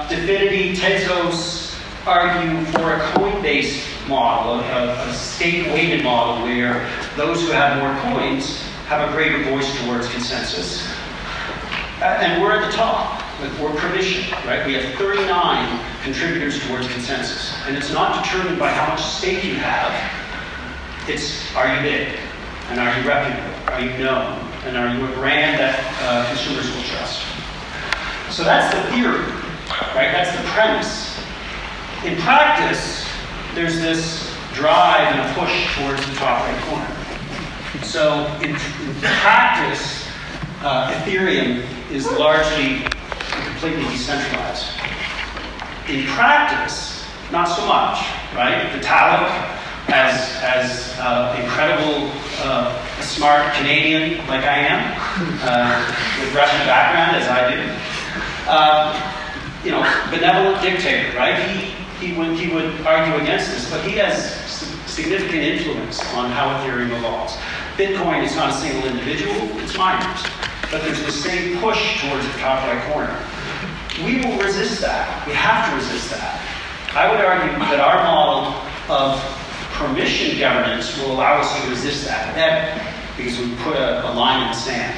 Divinity, Tezos argue for a coin-based model, a state-weighted model where those who have more coins have a greater voice towards consensus. And we're at the top. We're permissioned, right? We have 39 contributors towards consensus. And it's not determined by how much stake you have. It's, are you big? And are you reputable? Are you known? And are you a brand that consumers will trust? So that's the theory, right? That's the premise. In practice, there's this drive and a push towards the top right corner. So in practice, Ethereum is largely completely decentralized. In practice, not so much, right? Vitalik, as incredible, smart Canadian like I am, with Russian background as I do, benevolent dictator, right? He would argue against this, but he has significant influence on how Ethereum evolves. Bitcoin is not a single individual, it's miners. but there's the same push towards the top right corner. We will resist that. We have to resist that. I would argue that our model of permission governance will allow us to resist that better because we put a line in the sand.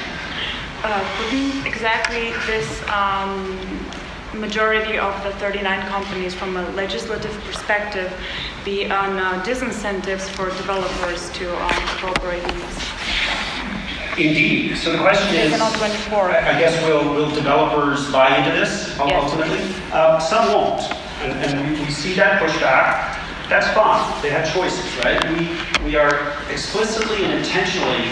Wouldn't exactly this majority of the 39 companies from a legislative perspective be on disincentives for developers to cooperate in this? Indeed. So the question is, I guess will developers buy into this ultimately? Yes. Some won't. And we see that pushback. That's fine. They have choices, right? We are explicitly and intentionally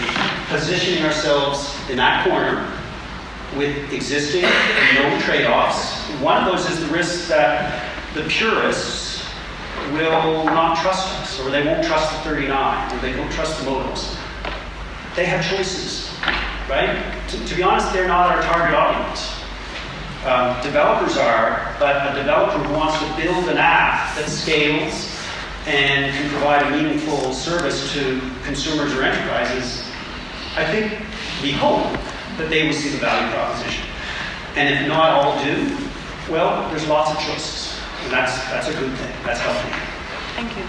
positioning ourselves in that corner with existing no trade-offs. One of those is the risk that the purists will not trust us, or they won't trust the 39, or they won't trust the modals. They have choices, right? To be honest, they're not our target audience. Developers are, but a developer who wants to build an app that scales and can provide a meaningful service to consumers or enterprises, I think, we hope that they will see the value proposition. And if not all do, well, there's lots of choices. And that's a good thing. That's healthy. Thank you.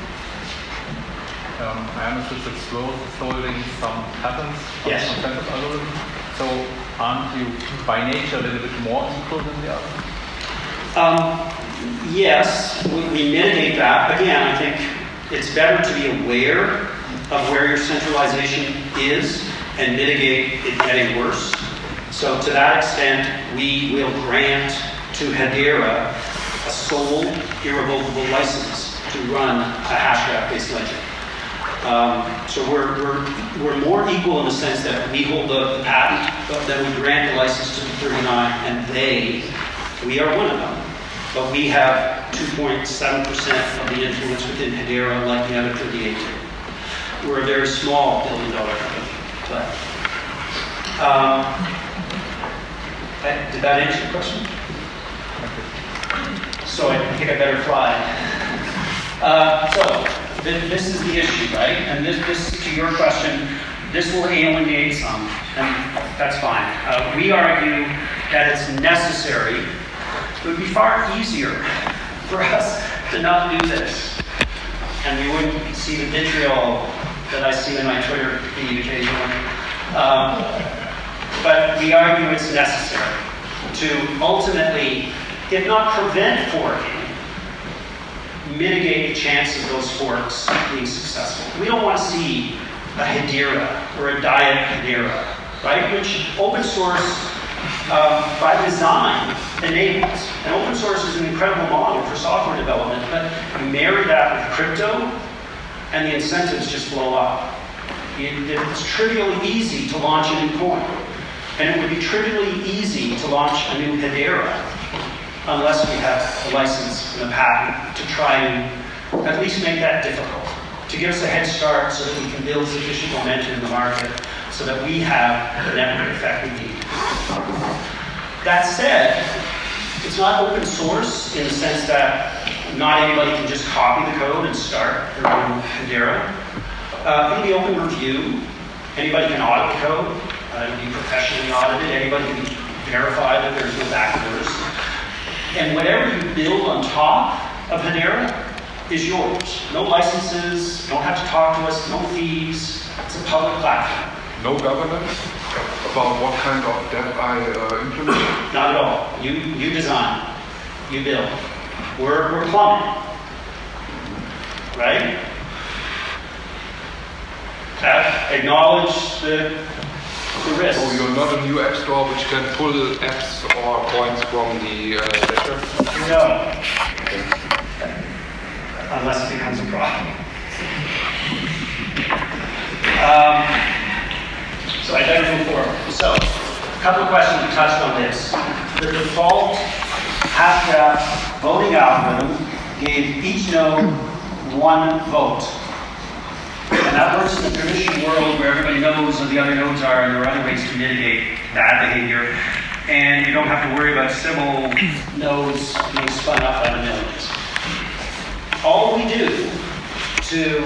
I understood that Swirlds is holding some patents on Yes. some kind of algorithm. So aren't you by nature a little bit more equal than the others? Yes, we mitigate that. Again, I think it's better to be aware of where your centralization is and mitigate it getting worse. So to that extent, we will grant to Hedera a sole irrevocable license to run a Hashgraph-based ledger. So we're more equal in the sense that we hold the patent, but then we grant the license to the 39, and we are one of them. But we have 2.7% of the influence within Hedera, like the other 38 do. We're a very small billion-dollar company. But, did that answer your question? So I think I better fly. So this is the issue, right? And this to your question, this will alienate some, and that's fine. We argue that it's necessary. It would be far easier for us to not do this, and we wouldn't see the vitriol that I see in my Twitter feed occasionally. But we argue it's necessary to ultimately, if not prevent forking, mitigate the chances of those forks being successful. We don't want to see a Hedera or a diet Hedera, right? Which open source by design enables. And open source is an incredible model for software development, but you marry that with crypto and the incentives just blow up. It's trivially easy to launch a new coin. And it would be trivially easy to launch a new Hedera unless we have a license and a patent to try and at least make that difficult, to give us a head start so that we can build sufficient momentum in the market so that we have the network effect we need. That said, it's not open source in the sense that not anybody can just copy the code and start their own Hedera. It'll be open review. Anybody can audit the code. It'll be professionally audited. Anybody can verify that there's no backdoors. And whatever you build on top of Hedera is yours. No licenses, don't have to talk to us, no fees. It's a public platform. No governance about what kind of dev I implement? Not at all. You design, you build. We're plumbing, right? Acknowledge the risk. So you're not a new app store which can pull apps or coins from the ledger? No. Unless it becomes a problem. So I better move forward. So, a couple of questions we touched on this. The default Hashgraph voting algorithm gave each node one vote. And that works in the traditional world where everybody knows who the other nodes are and there are other ways to mitigate bad behavior. And you don't have to worry about civil nodes being spun up by the millions. All we do to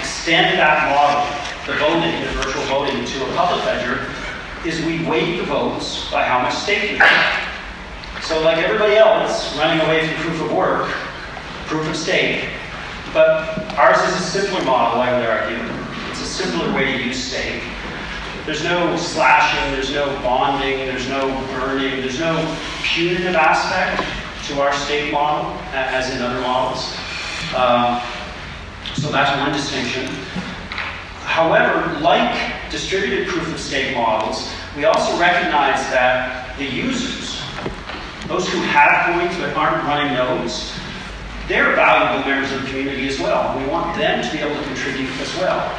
extend that model, the voting, the virtual voting, to a public ledger, is we weight the votes by how much stake we have. So like everybody else, running away from proof of work, proof of stake, but ours is a simpler model, I would argue. It's a simpler way to use stake. There's no slashing, there's no bonding, there's no burning, there's no punitive aspect to our stake model, as in other models. So that's one distinction. However, like distributed proof of stake models, we also recognize that the users, those who have coins but aren't running nodes, they're valuable members of the community as well. We want them to be able to contribute as well.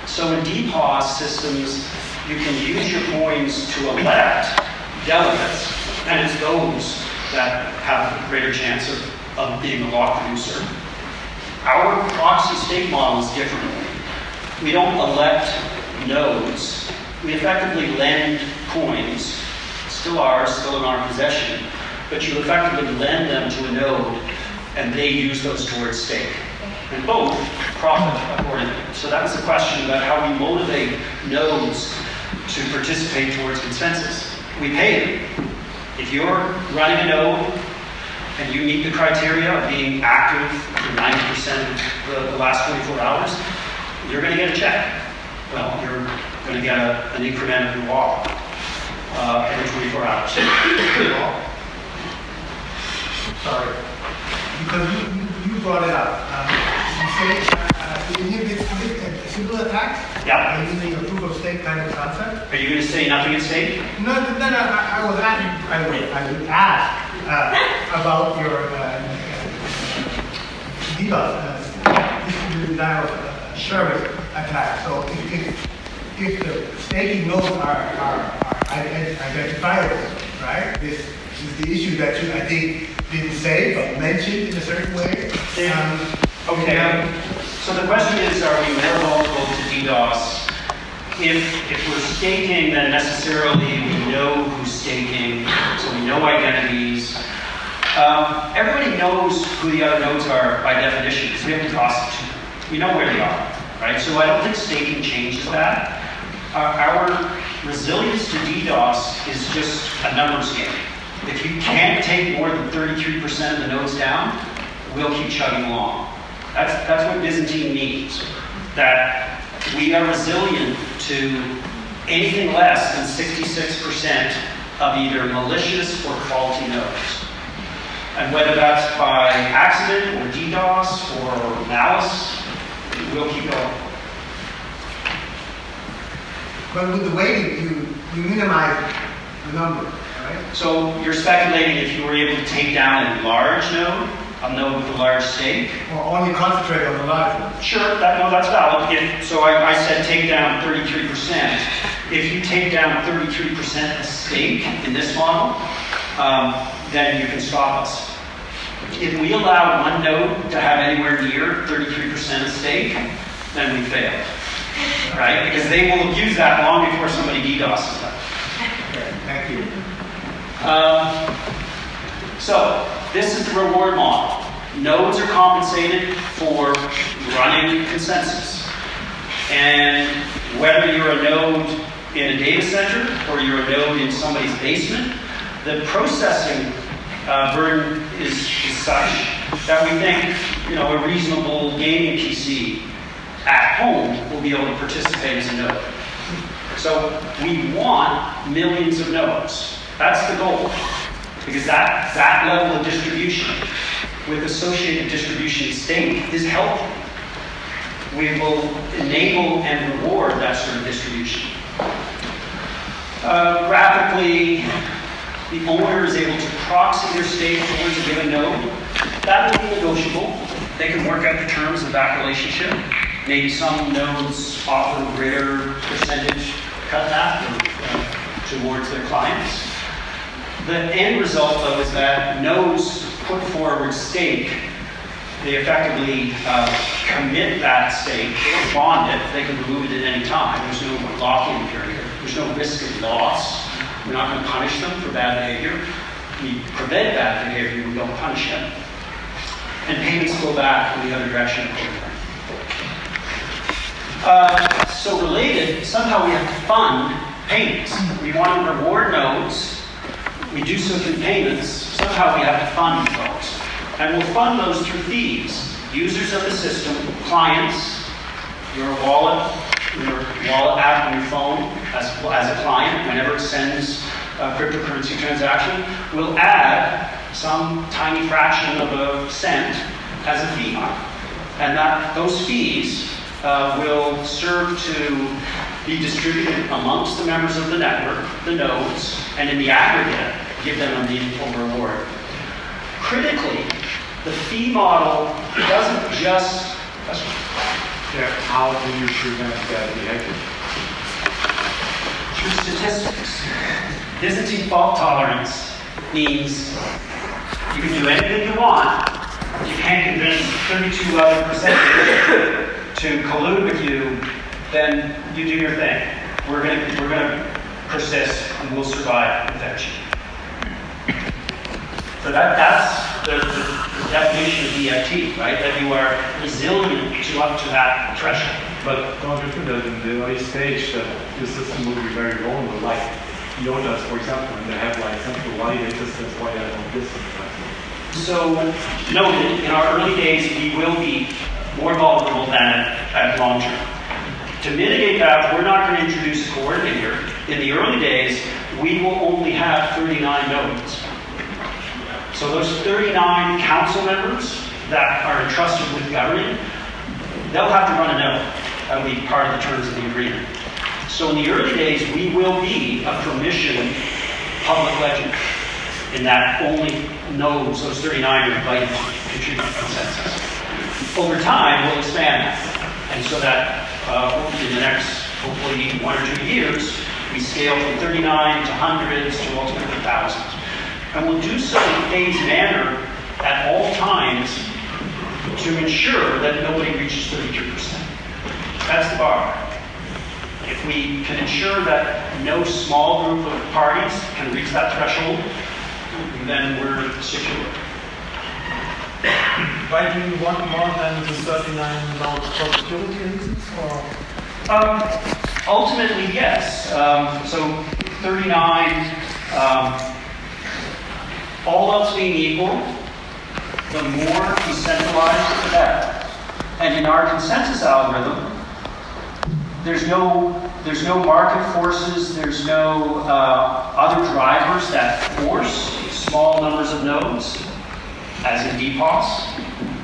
So in DPoS systems, you can use your coins to elect delegates, and it's those that have a greater chance of being the law producer. Our proxy stake model is different. We don't elect nodes. We effectively lend coins, still ours, still in our possession, but you effectively lend them to a node and they use those towards stake. And both profit accordingly. So that was the question about how we motivate nodes to participate towards consensus. We pay them. If you're running a node and you meet the criteria of being active for 90% of the last 24 hours, you're going to get a check. Well, you're going to get an increment of your wallet every 24 hours. Sorry, because you brought it up. You say, can you give a simple attack? Yeah. Using a proof of stake kind of concept? Are you going to say nothing at stake? No, I was asking, by the way, I would ask about your distributed denial of service attack. So if the staking nodes are identifiable, right? This is the issue that you, I think, didn't say, but mentioned in a certain way. Okay. So the question is, are we more vulnerable to DDoS if we're staking, then necessarily we know who's staking, so we know identities. Everybody knows who the other nodes are by definition, because we have to toss it to them. We know where they are, right? So I don't think staking changes that. Our resilience to DDoS is just a numbers game. If you can't take more than 33% of the nodes down, we'll keep chugging along. That's what Byzantine means, that we are resilient to anything less than 66% of either malicious or faulty nodes. And whether that's by accident or DDoS or malice, we'll keep going. But with the weighting, you minimize the number, right? So you're speculating if you were able to take down a large node, a node with a large stake? Or only concentrate on the large one? Sure, that's valid. So I said take down 33%. If you take down 33% of stake in this model, then you can stop us. If we allow one node to have anywhere near 33% of stake, then we fail. Right? Because they will abuse that long before somebody DDoSes them. Okay, thank you. So, this is the reward model. Nodes are compensated for running consensus. And whether you're a node in a data center or you're a node in somebody's basement, the processing burden is such that we think, a reasonable gaming PC at home will be able to participate as a node. So we want millions of nodes. That's the goal. Because that level of distribution with associated distribution stake is healthy. We will enable and reward that sort of distribution. Graphically, the owner is able to proxy their stake towards a given node. That will be negotiable. They can work out the terms of that relationship. Maybe some nodes offer a greater percentage cutback towards their clients. The end result, though, is that nodes put forward stake. They effectively commit that stake. They don't bond it. They can remove it at any time. There's no lock-in period. There's no risk of loss. We're not going to punish them for bad behavior. We prevent bad behavior. We don't punish them. And payments go back in the other direction. So related, somehow we have to fund payments. We want to reward nodes. We do so through payments. Somehow we have to fund those. And we'll fund those through fees. Users of the system, clients, your wallet app on your phone as a client, whenever it sends a cryptocurrency transaction, will add some tiny fraction of a cent as a fee. And those fees will serve to be distributed amongst the members of the network, the nodes, and in the aggregate, give them a meaningful reward. Critically, the fee model doesn't just... Yeah, how do you prevent that behavior? Through statistics. Byzantine fault tolerance means you can do anything you want. You can't convince 32 other percentages to collude with you, then you do your thing. We're gonna persist and we'll survive without you. So that's the definition of EFT, right? That you are resilient to up to that threshold. But don't you think that in the early stage that the system will be very vulnerable, like IOTAs, for example, and they have like central validators, that's why they don't listen. So, noted, in our early days, we will be more vulnerable than at long term. To mitigate that, we're not going to introduce a coordinator. In the early days, we will only have 39 nodes. So those 39 council members that are entrusted with governing, they'll have to run a node. That'll be part of the terms of the agreement. So in the early days, we will be a permission public ledger in that only nodes, those 39 are invited to contribute consensus. Over time, we'll expand that. And so that in the next, hopefully, 1 or 2 years, we scale from 39 to hundreds to ultimately thousands. And we'll do so in a phased manner at all times to ensure that nobody reaches 33%. That's the bar. If we can ensure that no small group of parties can reach that threshold, then we're secure. Why do you want more than the 39 nodes for security reasons? Or? Ultimately, yes. So 39, all else being equal, the more decentralized, the better. And in our consensus algorithm, there's no market forces, there's no other drivers that force small numbers of nodes, as in DPoS,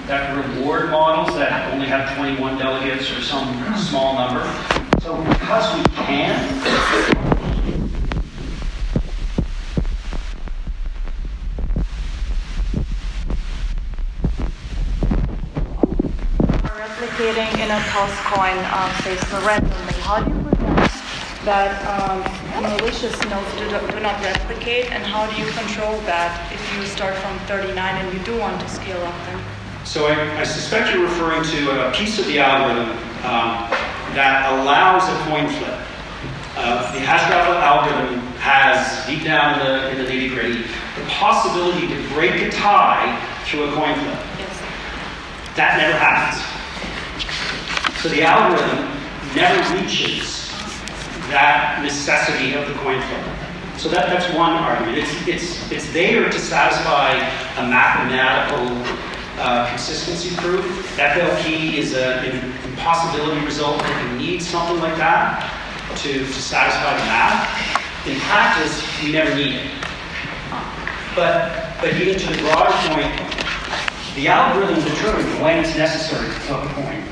that reward models that only have 21 delegates or some small number. So because we can, replicating in a toss coin space randomly. How do you prevent that malicious nodes do not replicate, and how do you control that if you start from 39 and you do want to scale up them? So I suspect you're referring to a piece of the algorithm that allows a coin flip. The Hashgraph algorithm has, deep down in the nitty-gritty, the possibility to break a tie through a coin flip. Yes. That never happens. So the algorithm never reaches that necessity of the coin flip. So that's one argument. It's there to satisfy a mathematical consistency proof. FLP is an impossibility result that you need something like that to satisfy the math. In practice, we never need it. But even to the broader point, the algorithm determines when it's necessary to flip a coin.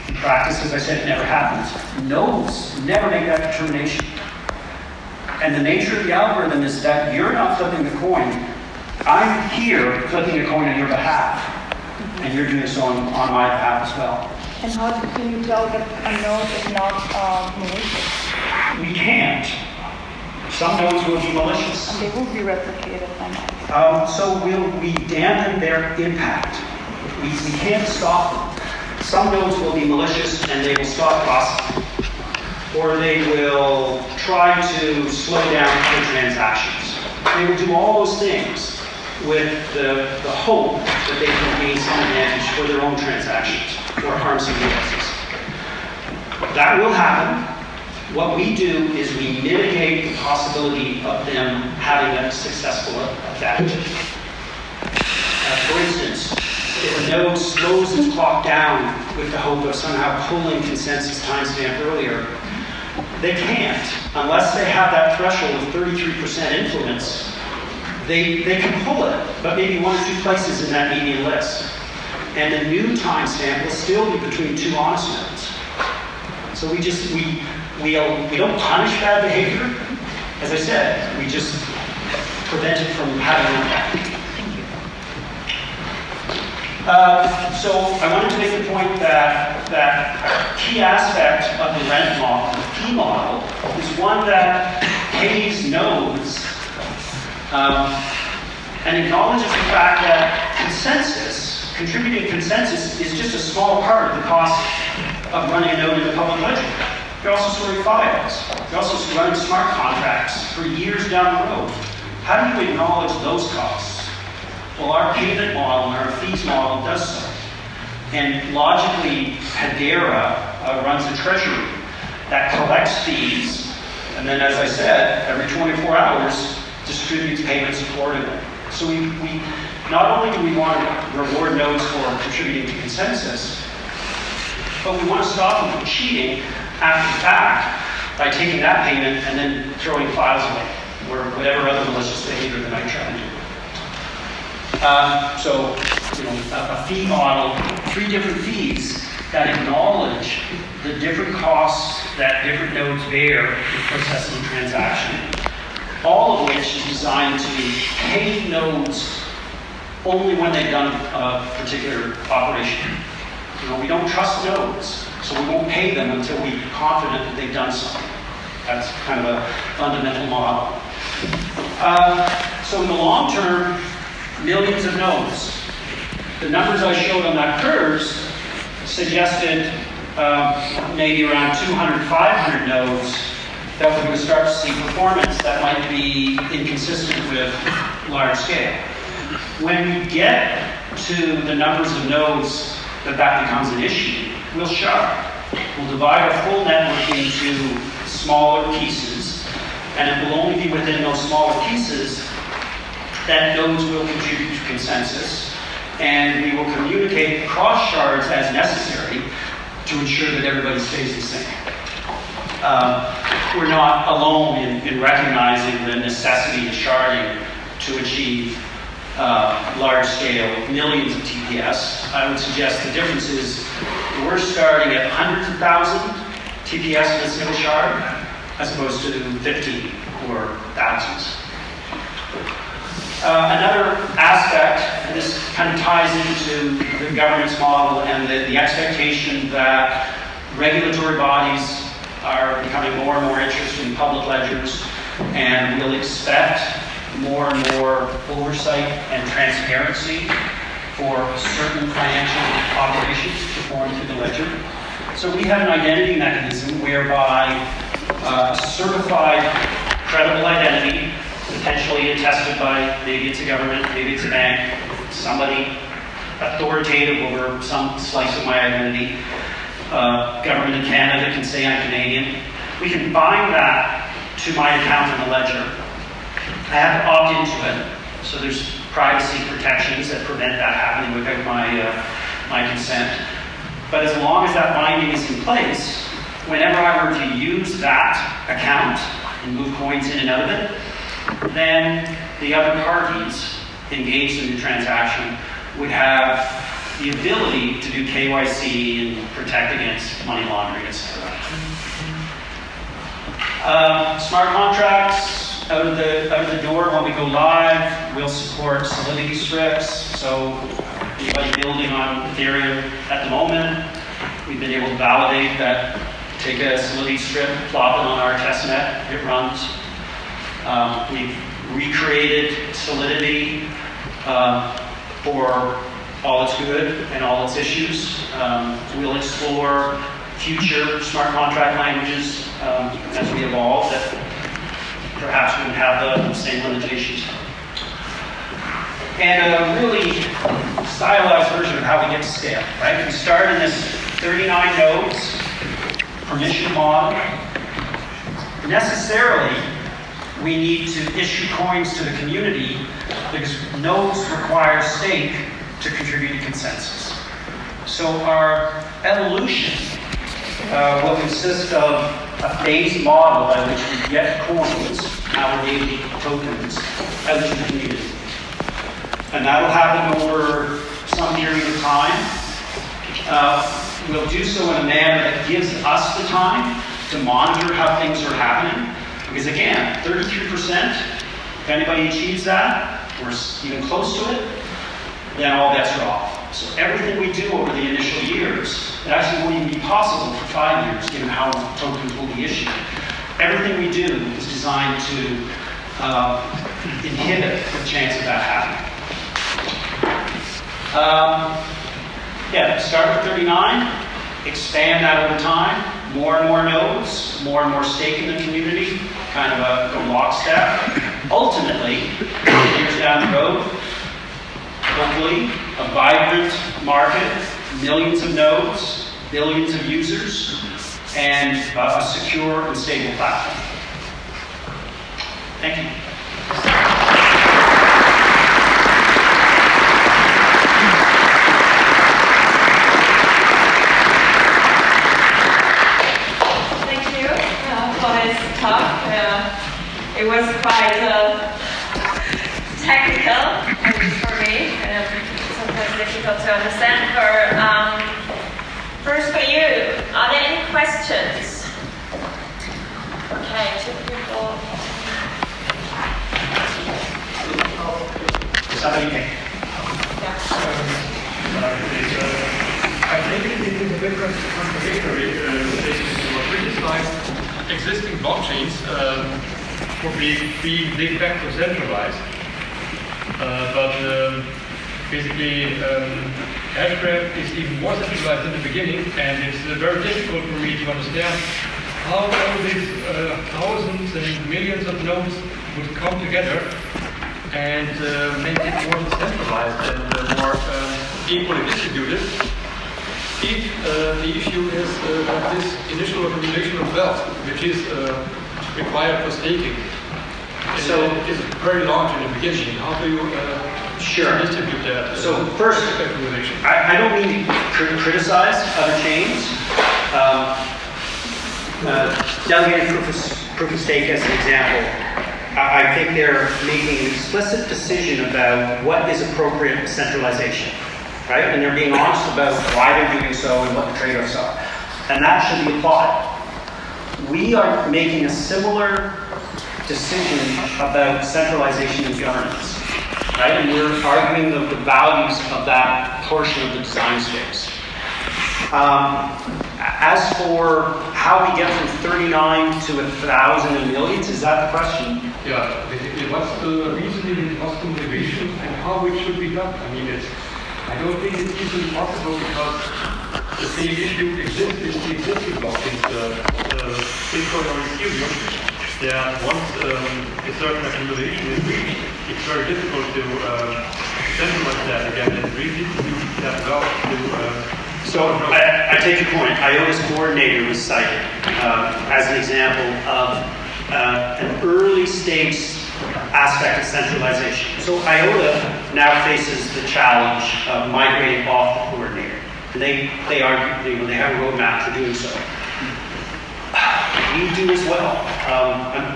In practice, as I said, it never happens. Nodes never make that determination. And the nature of the algorithm is that you're not flipping the coin. I'm here flipping a coin on your behalf. And you're doing so on my behalf as well. And how can you tell that a node is not malicious? We can't. Some nodes will be malicious. And they will be replicated by now. So we dampen their impact. We can't stop them. Some nodes will be malicious and they will stop processing. Or they will try to slow down other transactions. They will do all those things with the hope that they can gain some advantage for their own transactions or harm somebody else's. That will happen. What we do is we mitigate the possibility of them having a successful effect. For instance, if a node slows its clock down with the hope of somehow pulling consensus timestamp earlier, they can't unless they have that threshold of 33% influence. They can pull it, but maybe 1 or 2 places in that median list. And the new timestamp will still be between 2 honest nodes. So we don't punish bad behavior. As I said, we just prevent it from having an effect. So I wanted to make the point that a key aspect of the rent model, the fee model, is one that pays nodes and acknowledges the fact that contributing consensus is just a small part of the cost of running a node in the public ledger. You're also storing files. You're also running smart contracts for years down the road. How do you acknowledge those costs? Well, our payment model and our fees model does so. And logically, Hedera runs a treasury that collects fees, and then, as I said, every 24 hours distributes payments accordingly. So we not only do we want to reward nodes for contributing to consensus, but we want to stop them from cheating after the fact by taking that payment and then throwing files away, or whatever other malicious behavior they might try to do. A fee model, 3 different fees that acknowledge the different costs that different nodes bear in processing a transaction, all of which is designed to pay nodes only when they've done a particular operation. We don't trust nodes, so we won't pay them until we're confident that they've done something. That's kind of a fundamental model. So in the long term, millions of nodes. The numbers I showed on that curves suggested maybe around 200, 500 nodes that we're going to start to see performance that might be inconsistent with large scale. When we get to the numbers of nodes that becomes an issue, we'll shard. We'll divide our full network into smaller pieces, and it will only be within those smaller pieces that nodes will contribute to consensus, and we will communicate across shards as necessary to ensure that everybody stays the same. We're not alone in recognizing the necessity of sharding to achieve large-scale millions of TPS. I would suggest the difference is we're starting at hundreds of thousands TPS in a single shard, as opposed to 50 or thousands. Another aspect, and this kind of ties into the governance model and the expectation that regulatory bodies are becoming more and more interested in public ledgers and will expect more and more oversight and transparency for certain financial operations performed through the ledger. So we have an identity mechanism whereby a certified credible identity, potentially attested by maybe it's a government, maybe it's a bank, somebody authoritative over some slice of my identity. Government in Canada can say I'm Canadian. We can bind that to my account in the ledger. I have to opt into it, so there's privacy protections that prevent that happening without my consent. But as long as that binding is in place, whenever I were to use that account and move coins in and out of it, then the other parties engaged in the transaction would have the ability to do KYC and protect against money laundering, etc. Smart contracts. Out of the door when we go live, we'll support solidity strips. So anybody building on Ethereum at the moment, we've been able to validate that. Take a solidity strip, plop it on our testnet, it runs. We've recreated Solidity for all its good and all its issues. We'll explore future smart contract languages as we evolve that perhaps wouldn't have the same limitations. And a really stylized version of how we get to scale, right? We start in this 39 nodes, permission model. necessarily, we need to issue coins to the community because nodes require stake to contribute to consensus. So our evolution will consist of a phased model by which we get coins, our daily tokens, out to the community. And that'll happen over some period of time. We'll do so in a manner that gives us the time to monitor how things are happening. Because again, 33%, if anybody achieves that, or even close to it, then all bets are off. So everything we do over the initial years, it actually won't even be possible for 5 years, given how tokens will be issued. Everything we do is designed to inhibit the chance of that happening. Start with 39, expand that over time, more and more nodes, more and more stake in the community, kind of a lockstep. Ultimately, years down the road, hopefully, a vibrant market, millions of nodes, billions of users, and a secure and stable platform. Thank you. It was quite technical for me, sometimes difficult to understand. First for you, are there any questions? Okay, 2 people. Somebody can. I think it is a bit contradictory to what we described. Existing blockchains for being de facto centralized, but basically Hashgraph is even more centralized in the beginning, and it's very difficult for me to understand how all these thousands and millions of nodes would come together and make it more decentralized and more equally distributed. If the issue is this initial accumulation of wealth, which is required for staking, so is very large in the beginning. How do you distribute that? So first, I don't mean to criticize other chains. Delegated proof of stake as an example. I think they're making an explicit decision about what is appropriate centralization. Right? And they're being honest about why they're doing so and what the trade-offs are. And that should be applauded. We are making a similar decision about centralization and governance. Right? And we're arguing the values of that portion of the design space. As for how we get from 39 to 1,000 and millions, is that the question? Yeah, basically, what's the reasoning, what's the motivation, and how it should be done? I mean, I don't think it's easily possible because the same issue exists in the existing blockchains, Bitcoin or Ethereum. That once a certain accumulation is reached, it's very difficult to centralize that again and redistribute that wealth to. So I take your point. IOTA's coordinator was cited as an example of an early stage aspect of centralization. So IOTA now faces the challenge of migrating off the coordinator. And they argue, they have a roadmap for doing so. We do as well.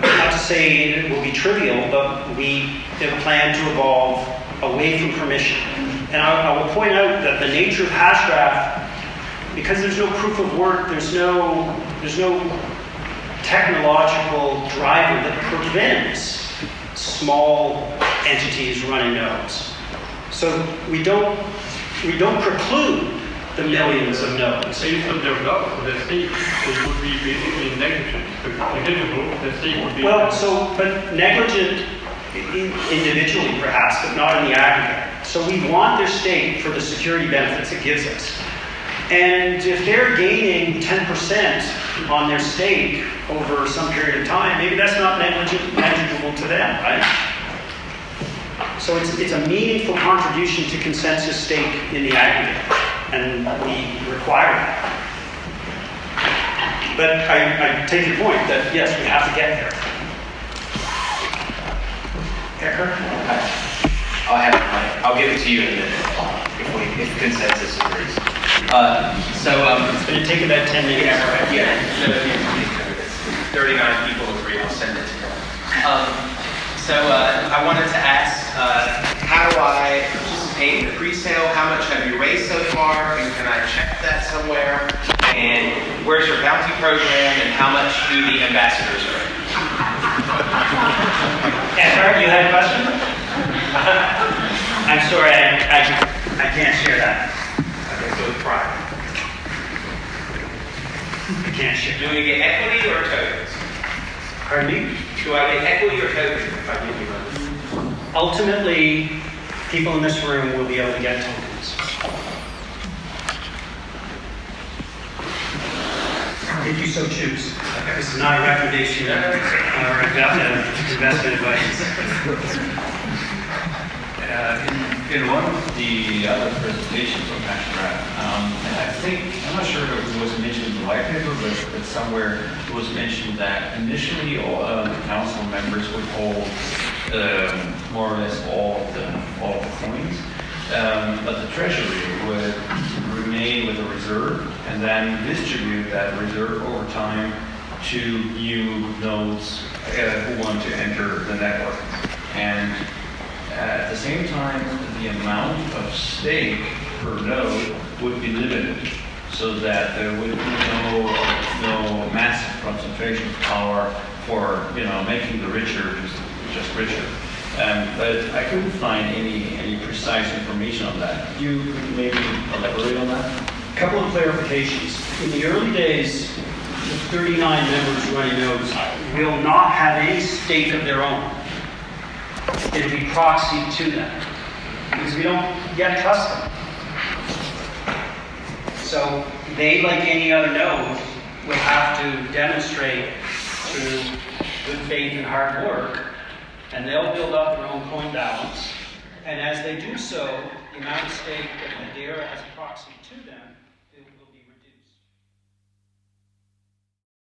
Not to say it will be trivial, but we plan to evolve away from permission. And I will point out that the nature of Hashgraph, because there's no proof of work, there's no technological driver that prevents small entities running nodes. So we don't preclude the millions of nodes. Based on their wealth, the stake would be basically negligent. Negligible, the stake would be. Well, but negligent individually perhaps, but not in the aggregate. So we want their stake for the security benefits it gives us. And if they're gaining 10% on their stake over some period of time, maybe that's not negligible to them, right? So it's a meaningful contribution to consensus stake in the aggregate, and we require that. But I take your point that, yes, we have to get there. I'll give it to you in a minute if consensus agrees. It's going to take about 10 minutes. Yeah. 39 people agree. I'll send it to you. I wanted to ask, how do I participate in the pre-sale? How much have you raised so far? And can I check that somewhere? And where's your bounty program? And how much do the ambassadors earn? Eckhart, you had a question? I'm sorry, I can't share that. Okay, so it's private. I can't share. Do we get equity or tokens? Pardon me? Do I get equity or tokens if I give you money? Ultimately, people in this room will be able to get tokens. If you so choose. This is not a recommendation or investment advice. In one of the other presentations on Hashgraph, I'm not sure if it was mentioned in the white paper, but somewhere it was mentioned that initially all the council members would hold more or less all of the coins, but the treasury would remain with a reserve and then distribute that reserve over time to new nodes who want to enter the network. And at the same time, the amount of stake per node would be limited so that there would be no massive concentration of power for making the richer just richer. But I couldn't find any precise information on that. Could you maybe elaborate on that? A couple of clarifications. In the early days, the 39 members running nodes will not have any stake of their own. It'll be proxied to them because we don't yet trust them. So they, like any other node, will have to demonstrate through good faith and hard work, and they'll build up their own coin balance. And as they do so, the amount of stake that Madeira has proxied to them, it will